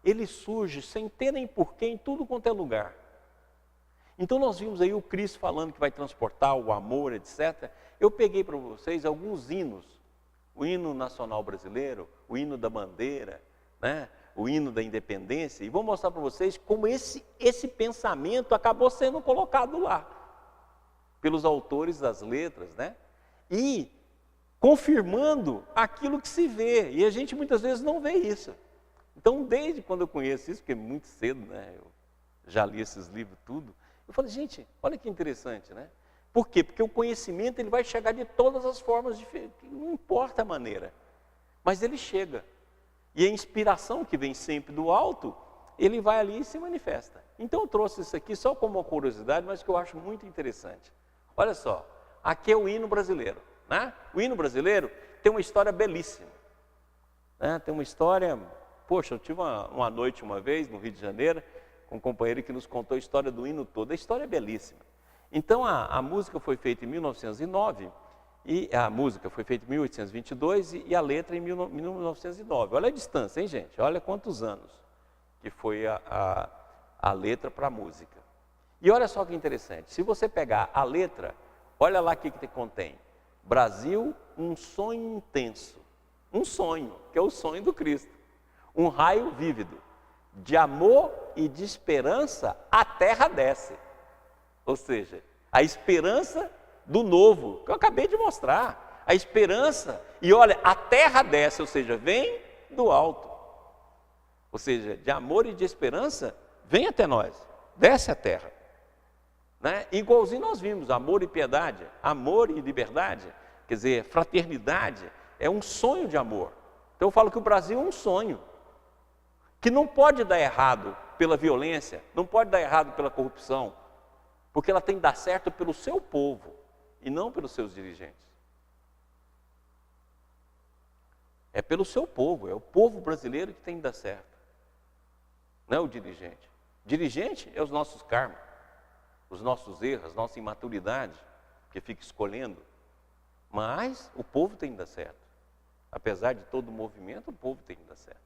Speaker 1: ele surge sem ter nem porquê em tudo quanto é lugar. Então nós vimos aí o Cristo falando que vai transportar o amor, etc. Eu peguei para vocês alguns hinos. O hino nacional brasileiro, o hino da bandeira, né? O hino da independência. E vou mostrar para vocês como esse pensamento acabou sendo colocado lá. Pelos autores das letras, né? E confirmando aquilo que se vê. E a gente muitas vezes não vê isso. Então, desde quando eu conheço isso, porque é muito cedo, né? Eu já li esses livros tudo. Eu falei, gente, olha que interessante, né? Por quê? Porque o conhecimento ele vai chegar de todas as formas diferentes, não importa a maneira, mas ele chega. E a inspiração que vem sempre do alto, ele vai ali e se manifesta. Então eu trouxe isso aqui só como uma curiosidade, mas que eu acho muito interessante. Olha só, aqui é o hino brasileiro, né? O hino brasileiro tem uma história belíssima, né? Tem uma história, poxa, eu tive uma noite uma vez no Rio de Janeiro, com um companheiro que nos contou a história do hino todo. A história é belíssima. Então, a música foi feita em 1909, e a música foi feita em 1822 e a letra em 1909. Olha a distância, hein, gente? Olha quantos anos que foi a letra para a música. E olha só que interessante. Se você pegar a letra, olha lá o que contém. Brasil, um sonho intenso. Um sonho, que é o sonho do Cristo. Um raio vívido. De amor e de esperança, a terra desce. Ou seja, a esperança do novo, que eu acabei de mostrar. A esperança, e olha, a terra desce, ou seja, vem do alto. Ou seja, de amor e de esperança, vem até nós, desce a terra. Né? Igualzinho nós vimos, amor e piedade, amor e liberdade, quer dizer, fraternidade, é um sonho de amor. Então eu falo que o Brasil é um sonho. Que não pode dar errado pela violência, não pode dar errado pela corrupção, porque ela tem que dar certo pelo seu povo e não pelos seus dirigentes. É pelo seu povo, é o povo brasileiro que tem que dar certo. Não é o dirigente. Dirigente é os nossos karmas, os nossos erros, nossa imaturidade, que fica escolhendo. Mas o povo tem que dar certo. Apesar de todo o movimento, o povo tem que dar certo.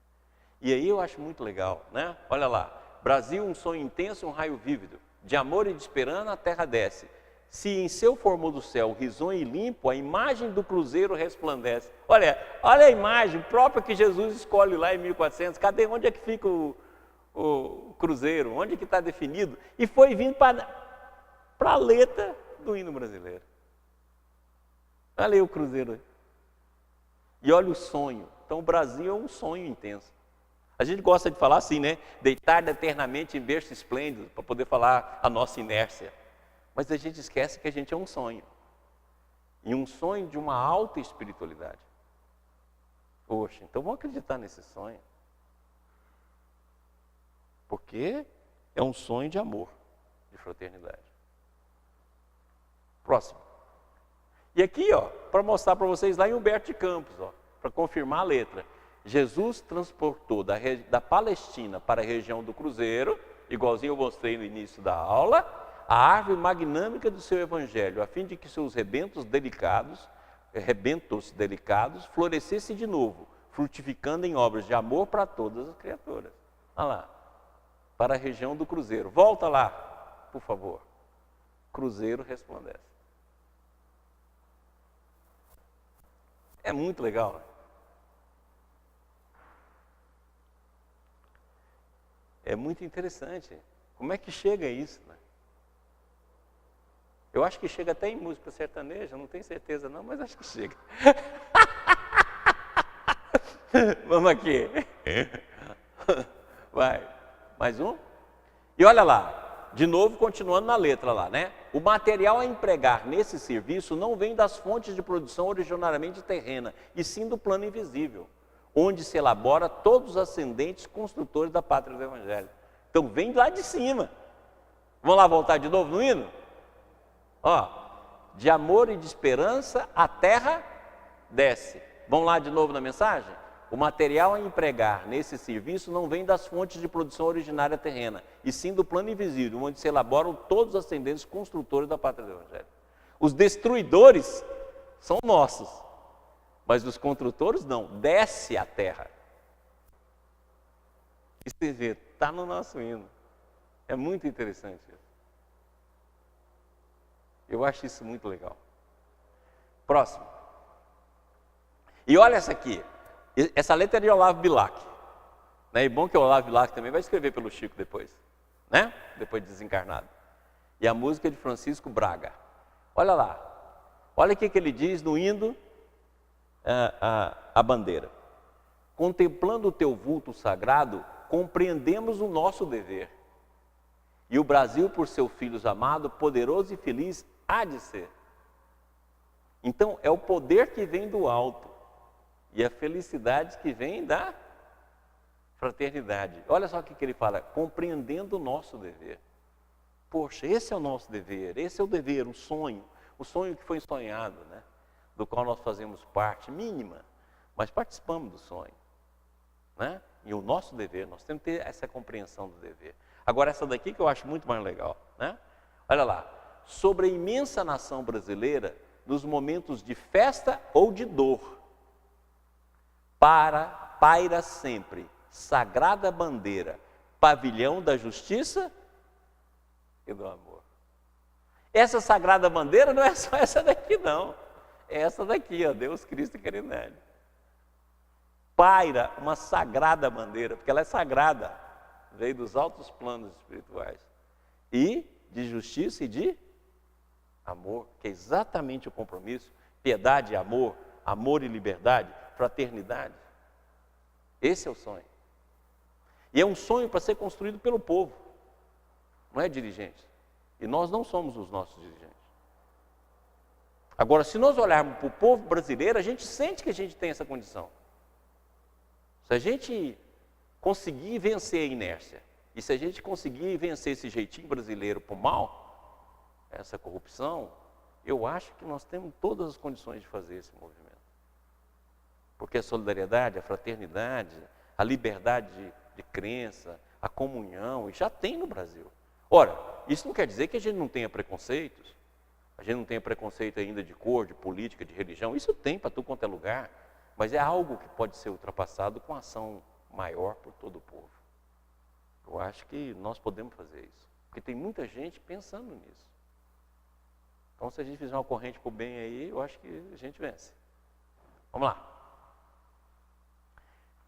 Speaker 1: E aí eu acho muito legal, né? Olha lá, Brasil, um sonho intenso, um raio vívido, de amor e de esperança a terra desce. Se em seu formou do céu risonho e limpo, a imagem do cruzeiro resplandece. Olha a imagem própria que Jesus escolhe lá em 1400. Cadê? Onde é que fica o cruzeiro? Onde é que está definido? E foi vindo para a letra do hino brasileiro. Olha aí o cruzeiro. E olha o sonho. Então o Brasil é um sonho intenso. A gente gosta de falar assim, né? Deitar eternamente em berço esplêndido, para poder falar a nossa inércia. Mas a gente esquece que a gente é um sonho. E um sonho de uma alta espiritualidade. Poxa, então vamos acreditar nesse sonho. Porque é um sonho de amor, de fraternidade. Próximo. E aqui, ó, para mostrar para vocês lá em Humberto de Campos, ó, para confirmar a letra. Jesus transportou da Palestina para a região do Cruzeiro, igualzinho eu mostrei no início da aula, a árvore magnâmica do seu evangelho, a fim de que seus rebentos delicados florescessem de novo, frutificando em obras de amor para todas as criaturas. Olha lá, para a região do Cruzeiro. Volta lá, por favor. Cruzeiro resplandece. É muito legal, né? É muito interessante. Como é que chega isso, né? Eu acho que chega até em música sertaneja, não tenho certeza não, mas acho que chega. Vamos aqui. Vai. Mais um? E olha lá, de novo continuando na letra lá, né? O material a empregar nesse serviço não vem das fontes de produção originariamente terrena, e sim do plano invisível, onde se elabora todos os ascendentes construtores da pátria do Evangelho. Então vem lá de cima. Vamos lá voltar de novo no hino? Ó, de amor e de esperança a terra desce. Vamos lá de novo na mensagem? O material a empregar nesse serviço não vem das fontes de produção originária terrena, e sim do plano invisível, onde se elaboram todos os ascendentes construtores da pátria do Evangelho. Os destruidores são nossos, mas os construtores não, desce a terra. E você vê, está no nosso hino. É muito interessante isso. Eu acho isso muito legal. Próximo. E olha essa aqui. Essa letra é de Olavo Bilac. Né? E bom que o Olavo Bilac também vai escrever pelo Chico depois. Né? Depois de desencarnado. E a música é de Francisco Braga. Olha lá. Olha o que ele diz no hino a bandeira. Contemplando o teu vulto sagrado, compreendemos o nosso dever. E o Brasil, por seus filhos amados, poderoso e feliz, há de ser. Então, é o poder que vem do alto e a felicidade que vem da fraternidade. Olha só o que ele fala, compreendendo o nosso dever. Poxa, esse é o nosso dever, esse é o dever, o sonho que foi sonhado, né? Do qual nós fazemos parte, mínima, mas participamos do sonho. Né? E o nosso dever, nós temos que ter essa compreensão do dever. Agora essa daqui que eu acho muito mais legal, né? Olha lá, sobre a imensa nação brasileira, nos momentos de festa ou de dor, paira sempre, sagrada bandeira, pavilhão da justiça e do amor. Essa sagrada bandeira não é só essa daqui não, é essa daqui, ó, Deus, Cristo e caridade. Paira uma sagrada bandeira, porque ela é sagrada, veio dos altos planos espirituais, e de justiça e de amor, que é exatamente o compromisso, piedade e amor, amor e liberdade, fraternidade. Esse é o sonho. E é um sonho para ser construído pelo povo, não é dirigente. E nós não somos os nossos dirigentes. Agora, se nós olharmos para o povo brasileiro, a gente sente que a gente tem essa condição. Se a gente conseguir vencer a inércia, e se a gente conseguir vencer esse jeitinho brasileiro para o mal, essa corrupção, eu acho que nós temos todas as condições de fazer esse movimento. Porque a solidariedade, a fraternidade, a liberdade de crença, a comunhão, já tem no Brasil. Ora, isso não quer dizer que a gente não tenha preconceitos, a gente não tenha preconceito ainda de cor, de política, de religião, isso tem para tudo quanto é lugar, mas é algo que pode ser ultrapassado com ação maior por todo o povo. Eu acho que nós podemos fazer isso, porque tem muita gente pensando nisso. Então, se a gente fizer uma corrente para o bem aí, eu acho que a gente vence. Vamos lá.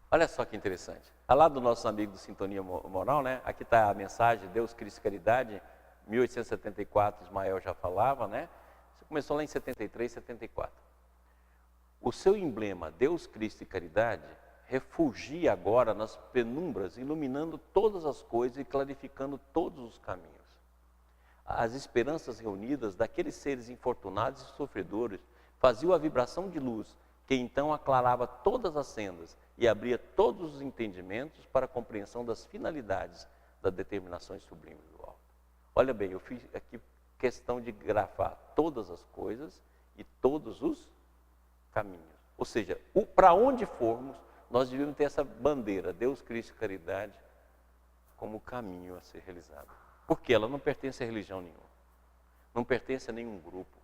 Speaker 1: Olha só que interessante. Ao lado do nosso amigo do Sintonia Moral, né? Aqui está a mensagem, Deus, Cristo e Caridade, 1874, Ismael já falava, né? Isso começou lá em 73, 74. O seu emblema, Deus, Cristo e Caridade, refugia agora nas penumbras, iluminando todas as coisas e clarificando todos os caminhos. As esperanças reunidas daqueles seres infortunados e sofredores faziam a vibração de luz, que então aclarava todas as sendas e abria todos os entendimentos para a compreensão das finalidades das determinações sublimes do alto. Olha bem, eu fiz aqui questão de grafar todas as coisas e todos os caminhos. Ou seja, para onde formos, nós devemos ter essa bandeira, Deus, Cristo e Caridade, como caminho a ser realizado. Porque ela não pertence a religião nenhuma, não pertence a nenhum grupo.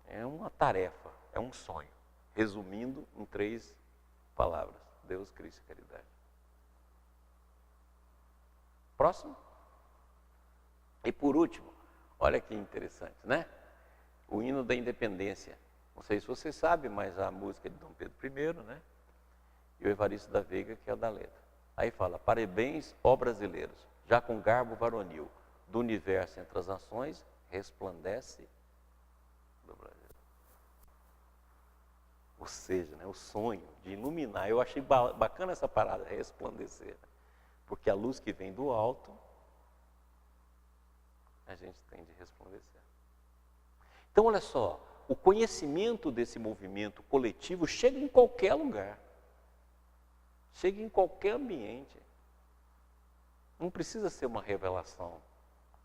Speaker 1: É uma tarefa, é um sonho. Resumindo em 3 palavras, Deus, Cristo e Caridade. Próximo. E por último, olha que interessante, né? O hino da independência. Não sei se você sabe, mas a música é de Dom Pedro I, né? E o Evaristo da Veiga, que é o da letra. Aí fala, parabéns, ó brasileiros, já com garbo varonil, do universo entre as nações, resplandece do Brasil. Ou seja, né, o sonho de iluminar. Eu achei bacana essa parada, resplandecer. Porque a luz que vem do alto, a gente tem de resplandecer. Então, olha só, o conhecimento desse movimento coletivo chega em qualquer lugar. Chega em qualquer ambiente. Não precisa ser uma revelação,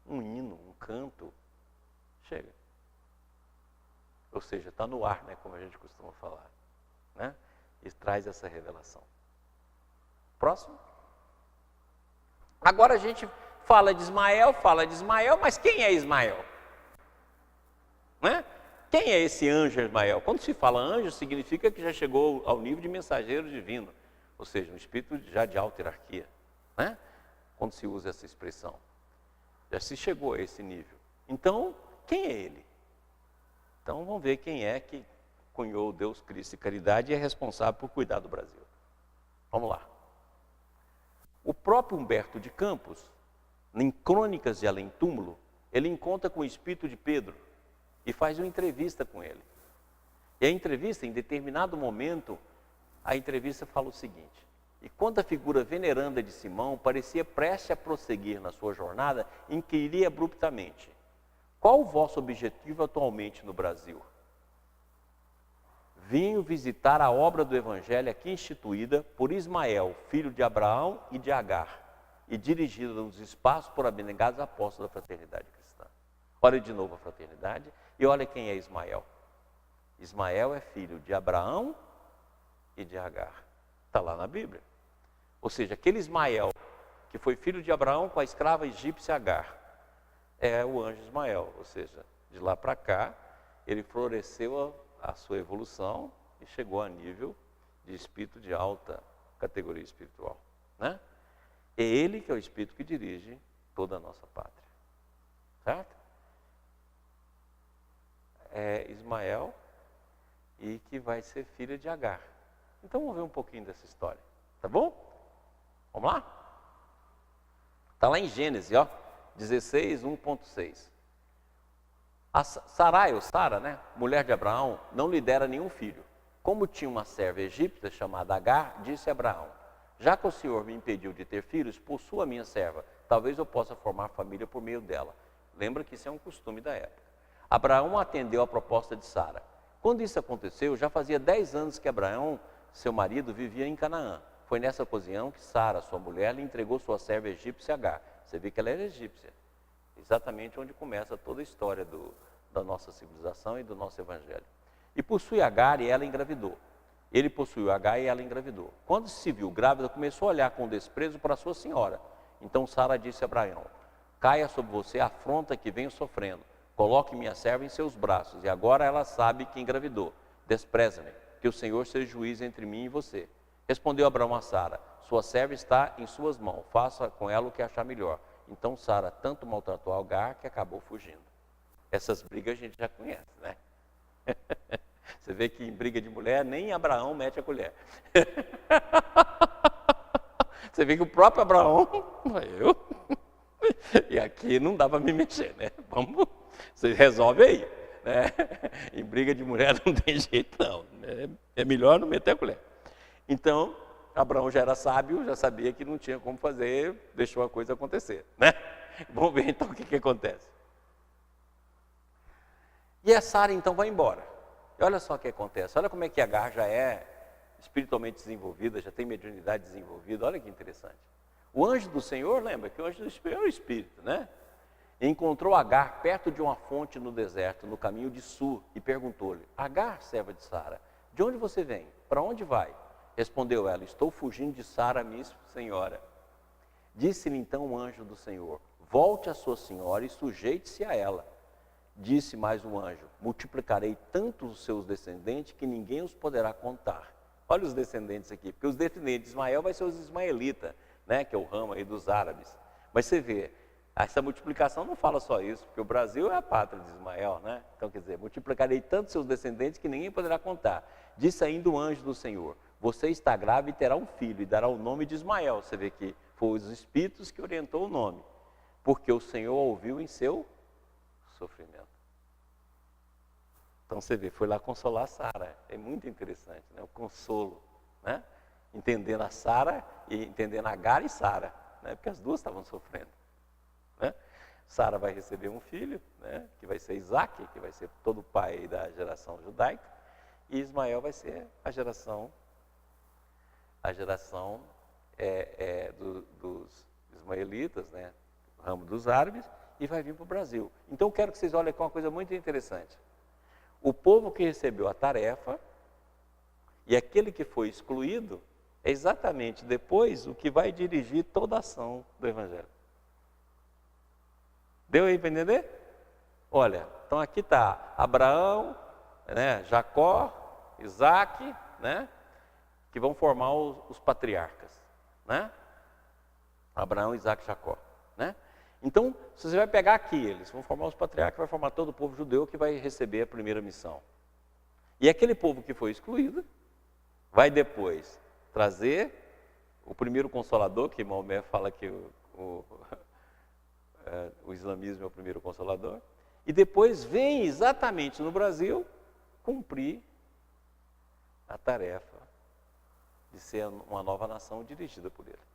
Speaker 1: um hino, um canto. Chega. Ou seja, está no ar, né, como a gente costuma falar. Né? E traz essa revelação. Próximo. Agora a gente fala de Ismael, mas quem é Ismael? Né? Quem é esse anjo Ismael? Quando se fala anjo, significa que já chegou ao nível de mensageiro divino. Ou seja, um espírito já de alta hierarquia. Né? Quando se usa essa expressão. Já se chegou a esse nível. Então, quem é ele? Então, vamos ver quem é que cunhou Deus, Cristo e Caridade e é responsável por cuidar do Brasil. Vamos lá. O próprio Humberto de Campos, em Crônicas de Além Túmulo, ele encontra com o espírito de Pedro e faz uma entrevista com ele. E a entrevista, em determinado momento, a entrevista fala o seguinte: e quando a figura veneranda de Simão parecia prestes a prosseguir na sua jornada, inquiria abruptamente: qual o vosso objetivo atualmente no Brasil? Vim visitar a obra do Evangelho aqui instituída por Ismael, filho de Abraão e de Agar, e dirigida nos espaços por abnegados apóstolos da fraternidade cristã. Olha de novo a fraternidade e olha quem é Ismael. Ismael é filho de Abraão e de Agar. Está lá na Bíblia. Ou seja, aquele Ismael que foi filho de Abraão com a escrava egípcia Agar, é o anjo Ismael. Ou seja, de lá para cá, ele floresceu a sua evolução e chegou a nível de espírito de alta categoria espiritual. Né? É ele que é o espírito que dirige toda a nossa pátria. Certo? É Ismael e que vai ser filha de Agar. Então vamos ver um pouquinho dessa história. Tá bom? Vamos lá? Está lá em Gênesis, ó, 16, 1.6. A Sarai, ou Sara, né, mulher de Abraão, não lhe dera nenhum filho. Como tinha uma serva egípcia chamada Agar, disse a Abraão: já que o Senhor me impediu de ter filhos, possua a minha serva. Talvez eu possa formar família por meio dela. Lembra que isso é um costume da época. Abraão atendeu à proposta de Sara. Quando isso aconteceu, já fazia 10 anos que Abraão, seu marido, vivia em Canaã. Foi nessa ocasião que Sara, sua mulher, lhe entregou sua serva egípcia Agar. Você vê que ela era egípcia. Exatamente onde começa toda a história da nossa civilização e do nosso evangelho. E possui Agar e ela engravidou. Ele possuiu Agar e ela engravidou. Quando se viu grávida, começou a olhar com desprezo para sua senhora. Então Sara disse a Abraão: caia sobre você a afronta que venho sofrendo. Coloque minha serva em seus braços. E agora ela sabe que engravidou. Despreza-me, que o Senhor seja juiz entre mim e você. Respondeu Abraão a Sara: sua serva está em suas mãos. Faça com ela o que achar melhor. Então Sara tanto maltratou Agar que acabou fugindo. Essas brigas a gente já conhece, né? Você vê que em briga de mulher, nem Abraão mete a colher. Você vê que o próprio Abraão, eu, e aqui não dá para me mexer, né? Vamos, você resolve aí, né? Em briga de mulher não tem jeito não, é melhor não meter a colher. Então, Abraão já era sábio, já sabia que não tinha como fazer, deixou a coisa acontecer, né? Vamos ver então o que acontece. E a Sara então vai embora. E olha só o que acontece, olha como é que Agar já é espiritualmente desenvolvida, já tem mediunidade desenvolvida, olha que interessante. O anjo do Senhor, lembra que o anjo do Senhor é o Espírito, né? Encontrou Agar perto de uma fonte no deserto, no caminho de Sur, e perguntou-lhe: Agar, serva de Sara, de onde você vem? Para onde vai? Respondeu ela: estou fugindo de Sara, minha senhora. Disse-lhe então o anjo do Senhor: volte a sua senhora e sujeite-se a ela. Disse mais o anjo: multiplicarei tanto os seus descendentes que ninguém os poderá contar. Olha os descendentes aqui, porque os descendentes de Ismael vai ser os ismaelitas, né, que é o ramo aí dos árabes. Mas você vê, essa multiplicação não fala só isso, porque o Brasil é a pátria de Ismael, né? Então quer dizer, multiplicarei tanto seus descendentes que ninguém poderá contar. Disse ainda o anjo do Senhor: você está grávida e terá um filho, e dará o nome de Ismael. Você vê que foi os espíritos que orientou o nome, porque o Senhor ouviu em seu sofrimento. Então você vê, foi lá consolar Sara. É muito interessante, né? O consolo, né? Entendendo a Sara e entendendo Agar e Sara, né? Porque as duas estavam sofrendo, né? Sara vai receber um filho, né? Que vai ser Isaac, que vai ser todo o pai da geração judaica, e Ismael vai ser a geração dos ismaelitas, né? O ramo dos árabes, e vai vir para o Brasil. Então eu quero que vocês olhem aqui uma coisa muito interessante. O povo que recebeu a tarefa e aquele que foi excluído é exatamente depois o que vai dirigir toda a ação do Evangelho. Deu aí para entender? Olha, então aqui está Abraão, né, Jacó, Isaac, né, que vão formar os patriarcas, né? Abraão, Isaac e Jacó, né? Então, se você vai pegar aqui, eles vão formar os patriarcas, vai formar todo o povo judeu que vai receber a primeira missão. E aquele povo que foi excluído, vai depois trazer o primeiro consolador, que Maomé fala que o islamismo é o primeiro consolador, e depois vem exatamente no Brasil cumprir a tarefa de ser uma nova nação dirigida por ele.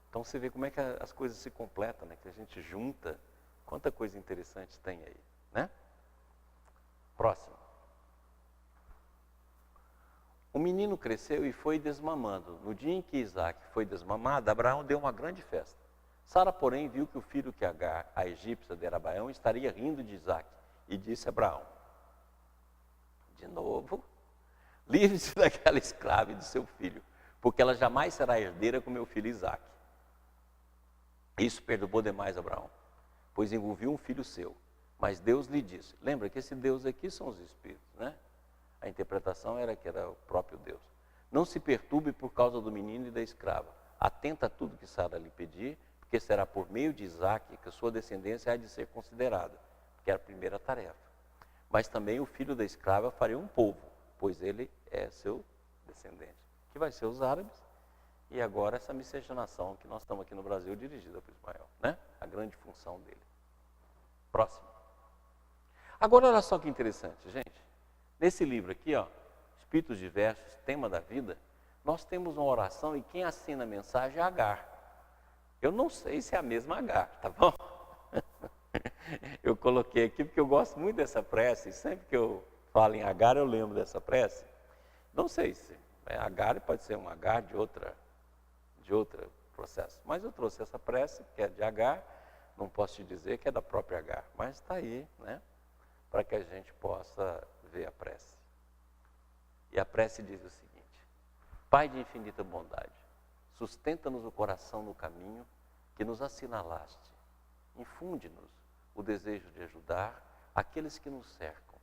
Speaker 1: Então você vê como é que as coisas se completam, né? Que a gente junta, quanta coisa interessante tem aí, né? Próximo. O menino cresceu e foi desmamando. No dia em que Isaac foi desmamado, Abraão deu uma grande festa. Sara, porém, viu que o filho que Agar, a egípcia, dera a Abraão, estaria rindo de Isaac, e disse a Abraão: de novo, livre-se daquela escrava e de seu filho, porque ela jamais será herdeira com meu filho Isaac. Isso perturbou demais Abraão, pois envolveu um filho seu. Mas Deus lhe disse, lembra que esse Deus aqui são os espíritos, né? A interpretação era que era o próprio Deus. Não se perturbe por causa do menino e da escrava. Atenta a tudo que Sara lhe pedir, porque será por meio de Isaac que a sua descendência há de ser considerada, que era a primeira tarefa. Mas também o filho da escrava faria um povo, pois ele é seu descendente, que vai ser os árabes. E agora essa miscigenação que nós estamos aqui no Brasil dirigida por Ismael, né? A grande função dele. Próximo. Agora olha só que interessante, gente. Nesse livro aqui, ó, Espíritos Diversos, Tema da Vida, nós temos uma oração e quem assina a mensagem é Agar. Eu não sei se é a mesma Agar, tá bom? Eu coloquei aqui porque eu gosto muito dessa prece, e sempre que eu falo em Agar eu lembro dessa prece. Não sei se é Agar, pode ser um Agar de outro processo. Mas eu trouxe essa prece, que é de Agar, não posso te dizer que é da própria Agar, mas está aí, né? Para que a gente possa ver a prece. E a prece diz o seguinte: Pai de infinita bondade, sustenta-nos o coração no caminho que nos assinalaste. Infunde-nos o desejo de ajudar aqueles que nos cercam,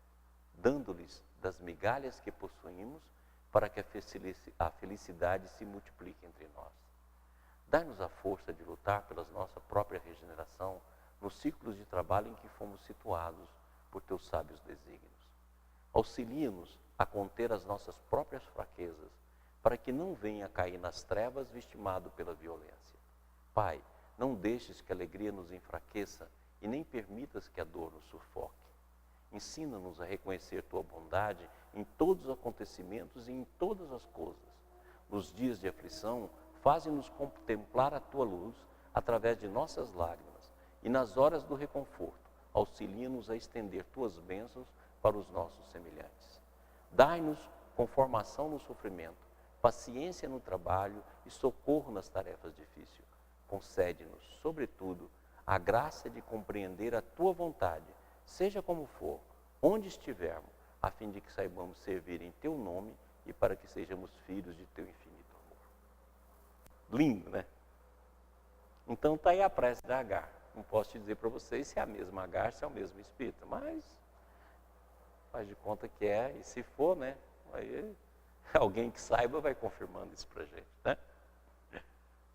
Speaker 1: dando-lhes das migalhas que possuímos para que a felicidade se multiplique entre nós. Dai-nos a força de lutar pela nossa própria regeneração nos círculos de trabalho em que fomos situados por teus sábios desígnios. Auxilia-nos a conter as nossas próprias fraquezas, para que não venha a cair nas trevas vitimado pela violência. Pai, não deixes que a alegria nos enfraqueça e nem permitas que a dor nos sufoque. Ensina-nos a reconhecer tua bondade em todos os acontecimentos e em todas as coisas. Nos dias de aflição, faze-nos contemplar a tua luz através de nossas lágrimas, e nas horas do reconforto, auxilia-nos a estender tuas bênçãos para os nossos semelhantes. Dai-nos conformação no sofrimento, paciência no trabalho e socorro nas tarefas difíceis. Concede-nos, sobretudo, a graça de compreender a tua vontade, seja como for, onde estivermos, a fim de que saibamos servir em teu nome e para que sejamos filhos de teu infinito amor. Lindo, né? Então está aí a prece da Agar. Não posso te dizer para vocês se é a mesma Agar, se é o mesmo espírito, mas faz de conta que é, e se for, né? Aí alguém que saiba vai confirmando isso para a gente, né?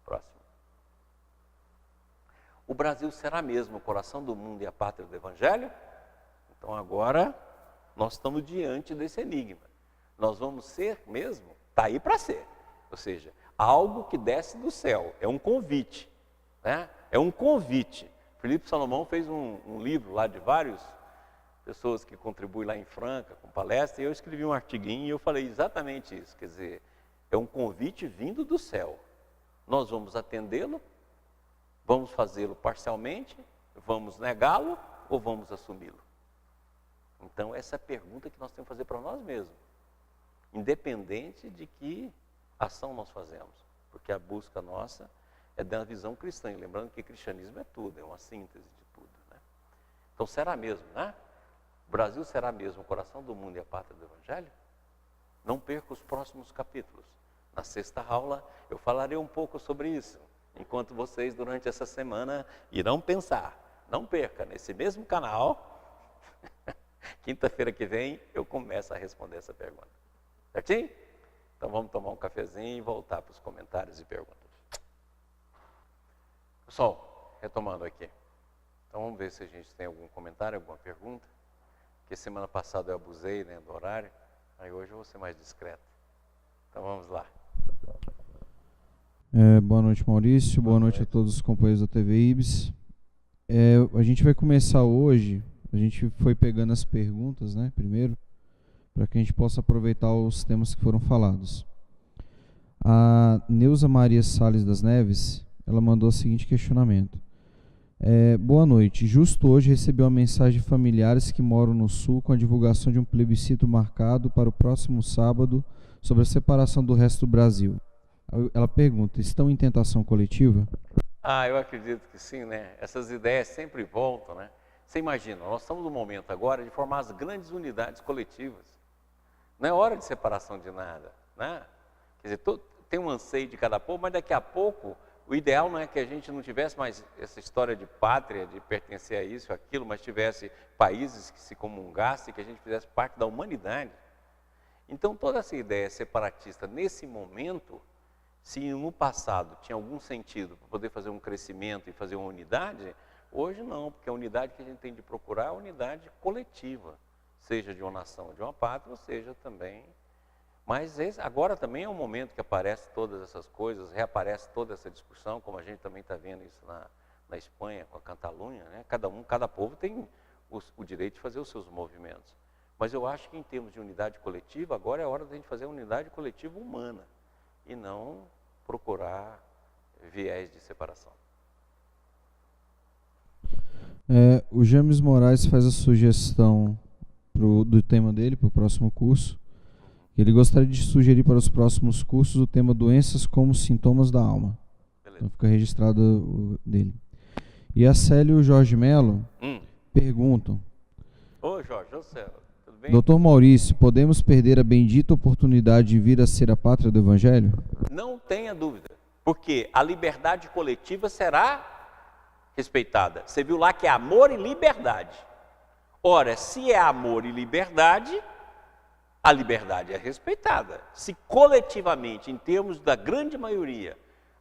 Speaker 1: Próximo. O Brasil será mesmo o coração do mundo e a pátria do Evangelho? Então agora nós estamos diante desse enigma. Nós vamos ser mesmo? Está aí para ser. Ou seja, algo que desce do céu. É um convite. Né? É um convite. Felipe Salomão fez um livro lá de várias pessoas que contribuem lá em Franca, com palestra, e eu escrevi um artiguinho e eu falei exatamente isso. Quer dizer, é um convite vindo do céu. Nós vamos atendê-lo, vamos fazê-lo parcialmente, vamos negá-lo ou vamos assumi-lo? Então, essa é a pergunta que nós temos que fazer para nós mesmos, independente de que ação nós fazemos, porque a busca nossa é da visão cristã, e lembrando que cristianismo é tudo, é uma síntese de tudo. Né? Então, será mesmo, né? O Brasil será mesmo o coração do mundo e a pátria do Evangelho? Não perca os próximos capítulos. Na sexta aula, eu falarei um pouco sobre isso, enquanto vocês, durante essa semana, irão pensar. Não perca, nesse mesmo canal, quinta-feira que vem, eu começo a responder essa pergunta. Certinho? Então vamos tomar um cafezinho e voltar para os comentários e perguntas. Pessoal, retomando aqui. Então vamos ver se a gente tem algum comentário, alguma pergunta. Porque semana passada eu abusei, né, do horário, aí hoje eu vou ser mais discreto. Então vamos lá.
Speaker 3: Boa noite, Maurício. Boa noite a todos os companheiros da TV Ibis. A gente vai começar hoje, a gente foi pegando as perguntas, né, primeiro, para que a gente possa aproveitar os temas que foram falados. A Neuza Maria Salles das Neves, ela mandou o seguinte questionamento. Boa noite. Justo hoje recebi uma mensagem de familiares que moram no Sul com a divulgação de um plebiscito marcado para o próximo sábado sobre a separação do resto do Brasil. Ela pergunta, estão em tentação coletiva?
Speaker 1: Eu acredito que sim, né? Essas ideias sempre voltam, né? Você imagina, nós estamos no momento agora de formar as grandes unidades coletivas. Não é hora de separação de nada, né? Quer dizer, tem um anseio de cada povo, mas daqui a pouco o ideal não é que a gente não tivesse mais essa história de pátria, de pertencer a isso, aquilo, mas tivesse países que se comungassem, que a gente fizesse parte da humanidade. Então, toda essa ideia separatista, nesse momento, se no passado tinha algum sentido para poder fazer um crescimento e fazer uma unidade, hoje não, porque a unidade que a gente tem de procurar é a unidade coletiva, seja de uma nação, de uma pátria, ou seja também... Mas agora também é um momento que aparecem todas essas coisas, reaparece toda essa discussão, como a gente também está vendo isso na Espanha, com a Catalunha, né? Cada povo tem o direito de fazer os seus movimentos. Mas eu acho que em termos de unidade coletiva, agora é a hora da gente fazer uma unidade coletiva humana, e não procurar viés de separação.
Speaker 3: O James Moraes faz a sugestão do tema dele para o próximo curso. Ele gostaria de sugerir para os próximos cursos o tema doenças como sintomas da alma. Beleza. Então fica registrado o dele. E a Célio e o Jorge Melo perguntam.
Speaker 1: Ô Jorge, ô Célio, tudo bem?
Speaker 3: Doutor Maurício, podemos perder a bendita oportunidade de vir a ser a pátria do Evangelho?
Speaker 1: Não tenha dúvida, porque a liberdade coletiva será respeitada. Você viu lá que é amor e liberdade. Ora, se é amor e liberdade, a liberdade é respeitada. Se coletivamente, em termos da grande maioria,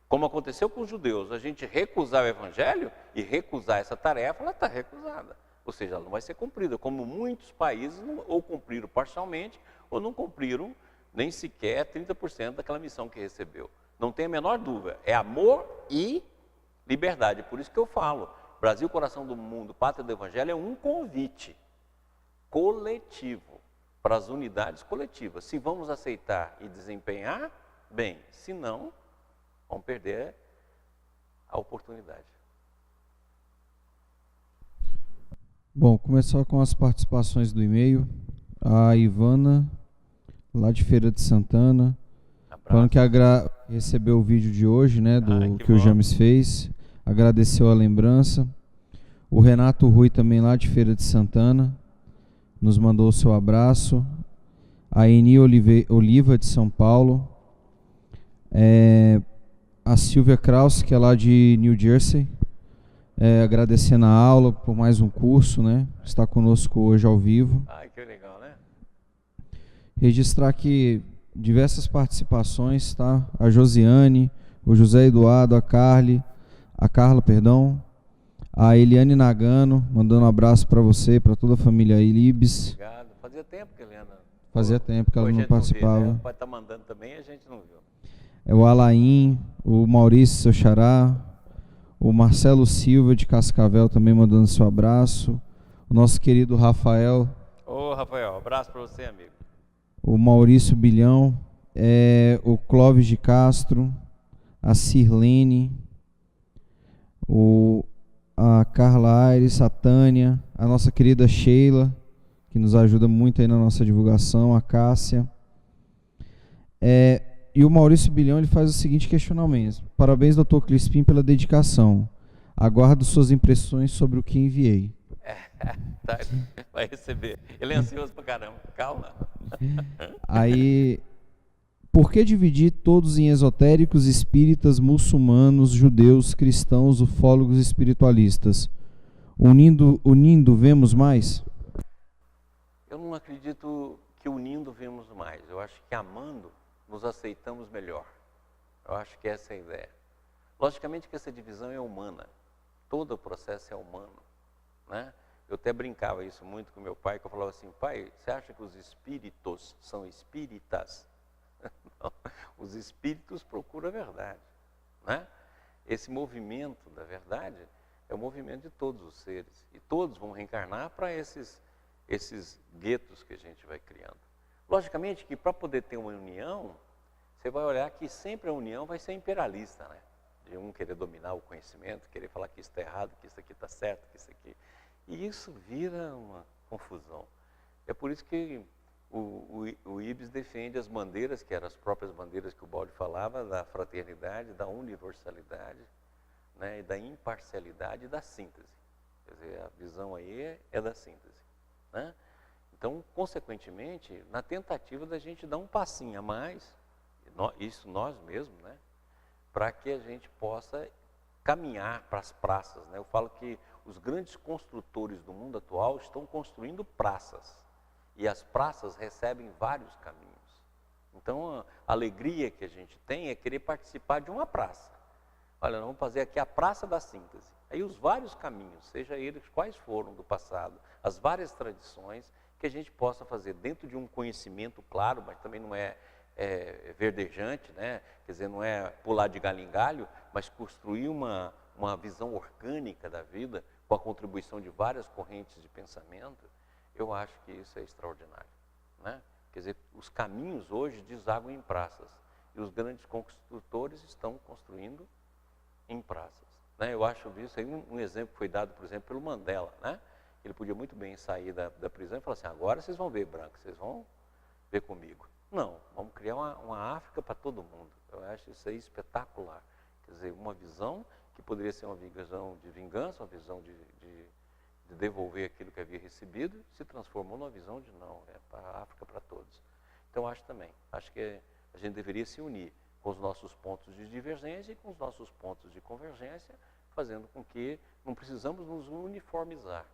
Speaker 1: como aconteceu com os judeus, a gente recusar o Evangelho e recusar essa tarefa, ela está recusada. Ou seja, ela não vai ser cumprida, como muitos países ou cumpriram parcialmente ou não cumpriram nem sequer 30% daquela missão que recebeu. Não tem a menor dúvida, é amor e liberdade. Por isso que eu falo, Brasil, coração do mundo, pátria do Evangelho é um convite coletivo para as unidades coletivas. Se vamos aceitar e desempenhar, bem, se não, vamos perder a oportunidade.
Speaker 3: Bom, começar com as participações do e-mail. A Ivana, lá de Feira de Santana, falando que recebeu o vídeo de hoje, né, que o James fez, agradeceu a lembrança. O Renato Rui, também lá de Feira de Santana, nos mandou o seu abraço. A Eni Oliva, de São Paulo. A Silvia Kraus, que é lá de New Jersey, agradecendo a aula por mais um curso, né? Está conosco hoje ao vivo.
Speaker 1: Ai, que legal, né?
Speaker 3: Registrar aqui diversas participações, tá? A Josiane, o José Eduardo, a Carla, perdão, a Eliane Nagano, mandando um abraço para você, para toda a família Ilibes.
Speaker 1: Obrigado. Fazia tempo que a Eliana...
Speaker 3: Fazia tempo que ela não participava.
Speaker 1: Não vê, né? Pode estar mandando também, a gente não viu.
Speaker 3: O Alain, o Maurício, seu xará, o Marcelo Silva de Cascavel também mandando seu abraço, o nosso querido Rafael.
Speaker 1: Ô, Rafael, abraço para você, amigo.
Speaker 3: O Maurício Bilhão, o Clóvis de Castro, a Sirlene, a Carla Aires, a Tânia, a nossa querida Sheila, que nos ajuda muito aí na nossa divulgação, a Cássia. E o Maurício Bilhão, ele faz o seguinte questionamento: parabéns, doutor Crispim, pela dedicação. Aguardo suas impressões sobre o que enviei.
Speaker 1: Tá, vai receber. Ele é ansioso pra caramba, calma.
Speaker 3: Aí, por que dividir todos em esotéricos, espíritas, muçulmanos, judeus, cristãos, ufólogos e espiritualistas? Unindo vemos mais?
Speaker 1: Eu não acredito que unindo vemos mais. Eu acho que amando nos aceitamos melhor. Eu acho que essa é a ideia. Logicamente que essa divisão é humana. Todo o processo é humano, né? Eu até brincava isso muito com meu pai, que eu falava assim: pai, você acha que os espíritos são espíritas? Não, os espíritos procuram a verdade, né? Esse movimento da verdade é o movimento de todos os seres. E todos vão reencarnar para esses guetos que a gente vai criando. Logicamente que para poder ter uma união, você vai olhar que sempre a união vai ser imperialista, né? De um querer dominar o conhecimento, querer falar que isso está errado, que isso aqui está certo, que isso aqui... E isso vira uma confusão. É por isso que o IBS defende as bandeiras, que eram as próprias bandeiras que o Baldi falava, da fraternidade, da universalidade, né? E da imparcialidade e da síntese. Quer dizer, a visão aí é da síntese, né? Então, consequentemente, na tentativa da gente dar um passinho a mais, isso nós mesmos, né? Para que a gente possa caminhar para as praças, né? Eu falo que os grandes construtores do mundo atual estão construindo praças. E as praças recebem vários caminhos. Então, a alegria que a gente tem é querer participar de uma praça. Olha, nós vamos fazer aqui a Praça da Síntese. Aí os vários caminhos, seja eles quais foram do passado, as várias tradições, que a gente possa fazer dentro de um conhecimento claro, mas também não é verdejante, né? Quer dizer, não é pular de galho em galho, mas construir uma visão orgânica da vida, com a contribuição de várias correntes de pensamento. Eu acho que isso é extraordinário, né? Quer dizer, os caminhos hoje desaguam em praças, e os grandes construtores estão construindo em praças, né? Eu acho isso aí um exemplo que foi dado, por exemplo, pelo Mandela, né? Ele podia muito bem sair da prisão e falar assim: agora vocês vão ver, branco, vocês vão ver comigo. Não, vamos criar uma África para todo mundo. Eu acho isso aí espetacular. Quer dizer, uma visão que poderia ser uma visão de vingança, uma visão de devolver aquilo que havia recebido, se transformou numa visão de não, é para a África para todos. Então acho que a gente deveria se unir com os nossos pontos de divergência e com os nossos pontos de convergência, fazendo com que não precisamos nos uniformizar,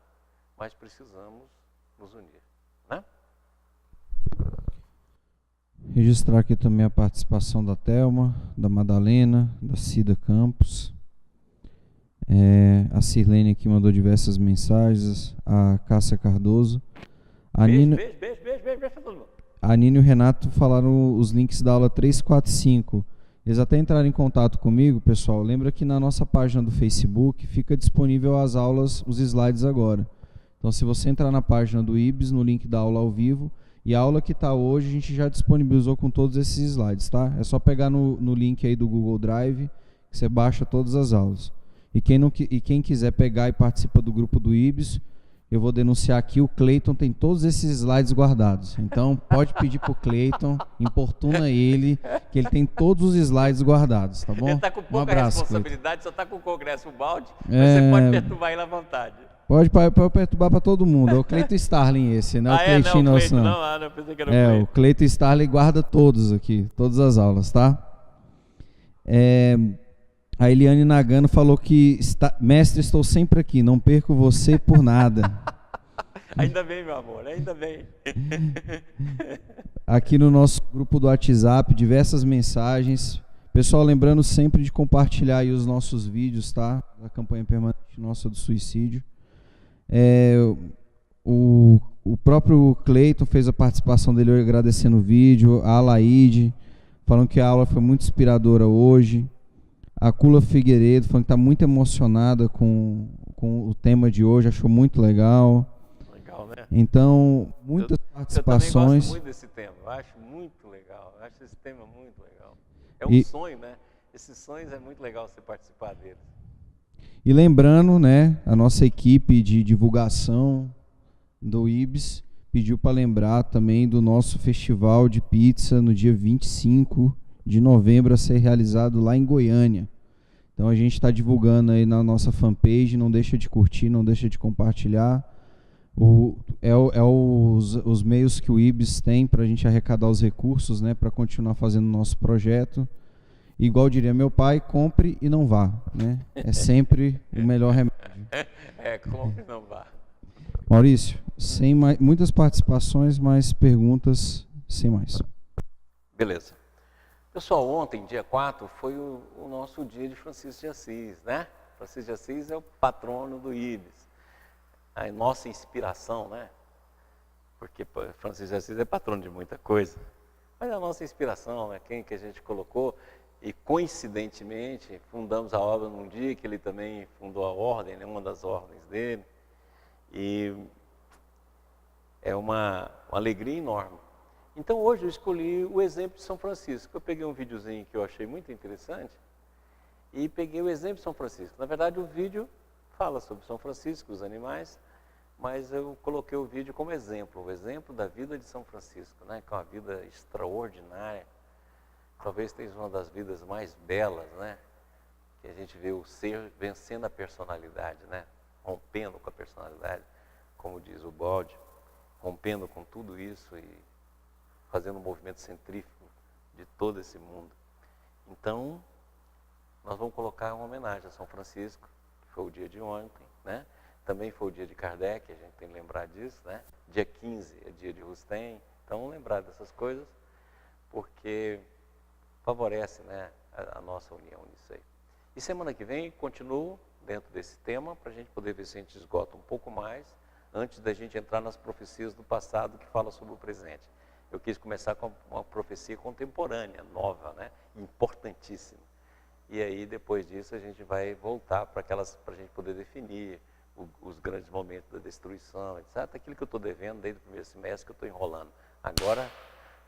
Speaker 1: mas precisamos nos unir, né?
Speaker 3: Registrar aqui também a participação da Thelma, da Madalena, da Cida Campos. A Sirlene aqui mandou diversas mensagens, a Cássia Cardoso.
Speaker 1: Beijo para todo mundo.
Speaker 3: A Nina e o Renato falaram os links da aula 345. Eles até entraram em contato comigo, pessoal. Lembra que na nossa página do Facebook fica disponível as aulas, os slides agora. Então, se você entrar na página do IBS, no link da aula ao vivo, e a aula que está hoje, a gente já disponibilizou com todos esses slides, tá? É só pegar no link aí do Google Drive, que você baixa todas as aulas. E quem quiser pegar e participa do grupo do IBS, eu vou denunciar aqui, o Cleiton tem todos esses slides guardados. Então, pode pedir para o Cleiton, importuna ele, que ele tem todos os slides guardados, tá bom?
Speaker 1: Ele está com pouca
Speaker 3: abraço,
Speaker 1: responsabilidade, Cleiton. Só está com o Congresso balde, mas
Speaker 3: É...
Speaker 1: você pode perturbar ele à vontade.
Speaker 3: Pode perturbar para todo mundo. É o Cleiton Starling esse, não é o Cleitinho nosso, não.
Speaker 1: Não, pensei que era o Cleiton.
Speaker 3: O Cleiton Starling guarda todos aqui, todas as aulas, tá? A Eliane Nagano falou que, mestre, estou sempre aqui, não perco você por nada.
Speaker 1: Ainda bem, meu amor, ainda bem.
Speaker 3: Aqui no nosso grupo do WhatsApp, diversas mensagens. Pessoal, lembrando sempre de compartilhar aí os nossos vídeos, tá? Da campanha permanente nossa do suicídio. O próprio Cleiton fez a participação dele agradecendo o vídeo. A Alaide, falando que a aula foi muito inspiradora hoje. A Cula Figueiredo, falando que está muito emocionada com o tema de hoje, achou muito legal.
Speaker 1: Legal, né?
Speaker 3: Então, muitas participações.
Speaker 1: Eu também gosto muito desse tema, eu acho muito legal. Eu acho esse tema muito legal. É um sonho, né? Esses sonhos é muito legal você participar deles.
Speaker 3: E lembrando, né, a nossa equipe de divulgação do IBS pediu para lembrar também do nosso festival de pizza no dia 25 de novembro a ser realizado lá em Goiânia. Então a gente está divulgando aí na nossa fanpage, não deixa de curtir, não deixa de compartilhar. Os meios que o IBS tem para a gente arrecadar os recursos, né, para continuar fazendo o nosso projeto. Igual diria meu pai, compre e não vá, né? É sempre o melhor remédio.
Speaker 1: Compre e não vá.
Speaker 3: Maurício, sem muitas participações, mais perguntas, sem mais.
Speaker 1: Beleza. Pessoal, ontem, dia 4, foi o nosso dia de Francisco de Assis, né? Francisco de Assis é o patrono do IBS. A nossa inspiração, né? Porque Francisco de Assis é patrono de muita coisa. Mas a nossa inspiração, né? Quem que a gente colocou. E, coincidentemente, fundamos a obra num dia que ele também fundou a ordem, né? Uma das ordens dele. E é uma alegria enorme. Então, hoje eu escolhi o exemplo de São Francisco. Eu peguei um videozinho que eu achei muito interessante e peguei o exemplo de São Francisco. Na verdade, o vídeo fala sobre São Francisco, os animais, mas eu coloquei o vídeo como exemplo, o exemplo da vida de São Francisco, né? Que é uma vida extraordinária. Talvez tenha uma das vidas mais belas, né? Que a gente vê o ser vencendo a personalidade, né? Rompendo com a personalidade, como diz o Balde, rompendo com tudo isso e fazendo um movimento centrífugo de todo esse mundo. Então, nós vamos colocar uma homenagem a São Francisco, que foi o dia de ontem, né? Também foi o dia de Kardec, a gente tem que lembrar disso, né? Dia 15 é dia de Rustem, então vamos lembrar dessas coisas, porque favorece, né, a nossa união nisso aí. E semana que vem, continuo dentro desse tema, para a gente poder ver se a gente esgota um pouco mais, antes da gente entrar nas profecias do passado que fala sobre o presente. Eu quis começar com uma profecia contemporânea, nova, né, importantíssima. E aí, depois disso, a gente vai voltar para a gente poder definir os grandes momentos da destruição, etc. Aquilo que eu estou devendo desde o primeiro semestre, que eu estou enrolando. Agora,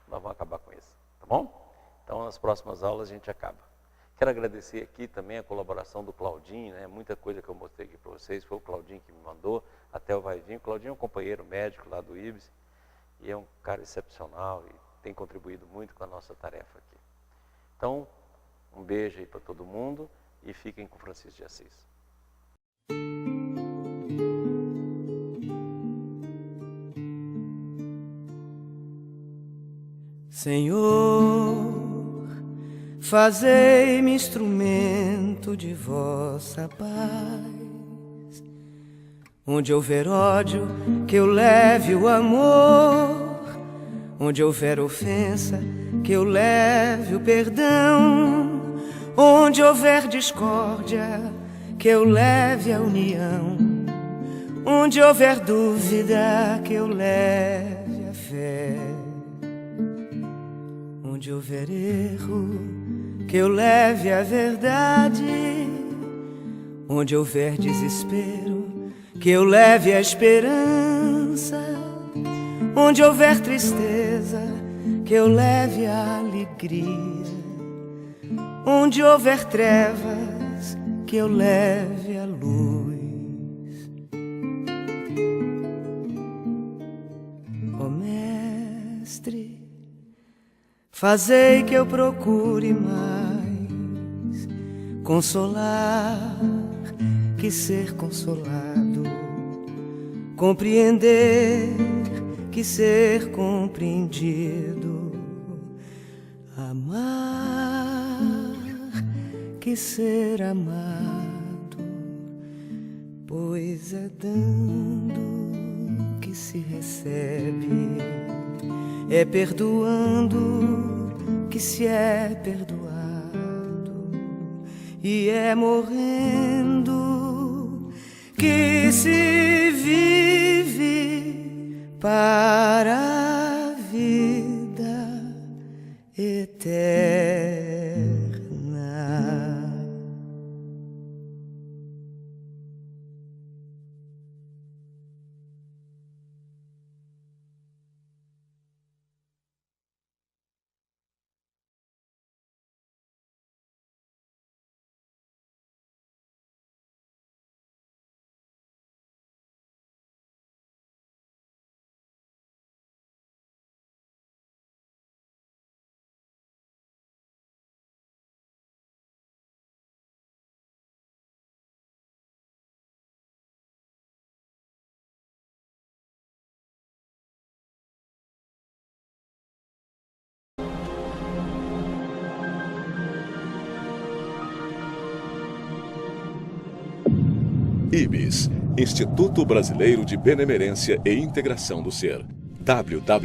Speaker 1: nós vamos acabar com isso, tá bom? Então, nas próximas aulas a gente acaba. Quero agradecer aqui também a colaboração do Claudinho, né? Muita coisa que eu mostrei aqui para vocês, foi o Claudinho que me mandou, até o Vai Vir. O Claudinho é um companheiro médico lá do IBS, e é um cara excepcional e tem contribuído muito com a nossa tarefa aqui. Então, um beijo aí para todo mundo e fiquem com Francisco de Assis.
Speaker 4: Senhor, fazei-me instrumento de vossa paz. Onde houver ódio, que eu leve o amor. Onde houver ofensa, que eu leve o perdão. Onde houver discórdia, que eu leve a união. Onde houver dúvida, que eu leve a fé. Onde houver erro, que eu leve a verdade. Onde houver desespero, que eu leve a esperança. Onde houver tristeza, que eu leve a alegria. Onde houver trevas, que eu leve a luz. Ó Mestre, fazei que eu procure mais consolar que ser consolado, compreender que ser compreendido, amar que ser amado, pois é dando que se recebe, é perdoando que se é perdoado, e é morrendo que se vive para a vida eterna.
Speaker 5: IBS, Instituto Brasileiro de Benemerência e Integração do Ser. www.ibis.org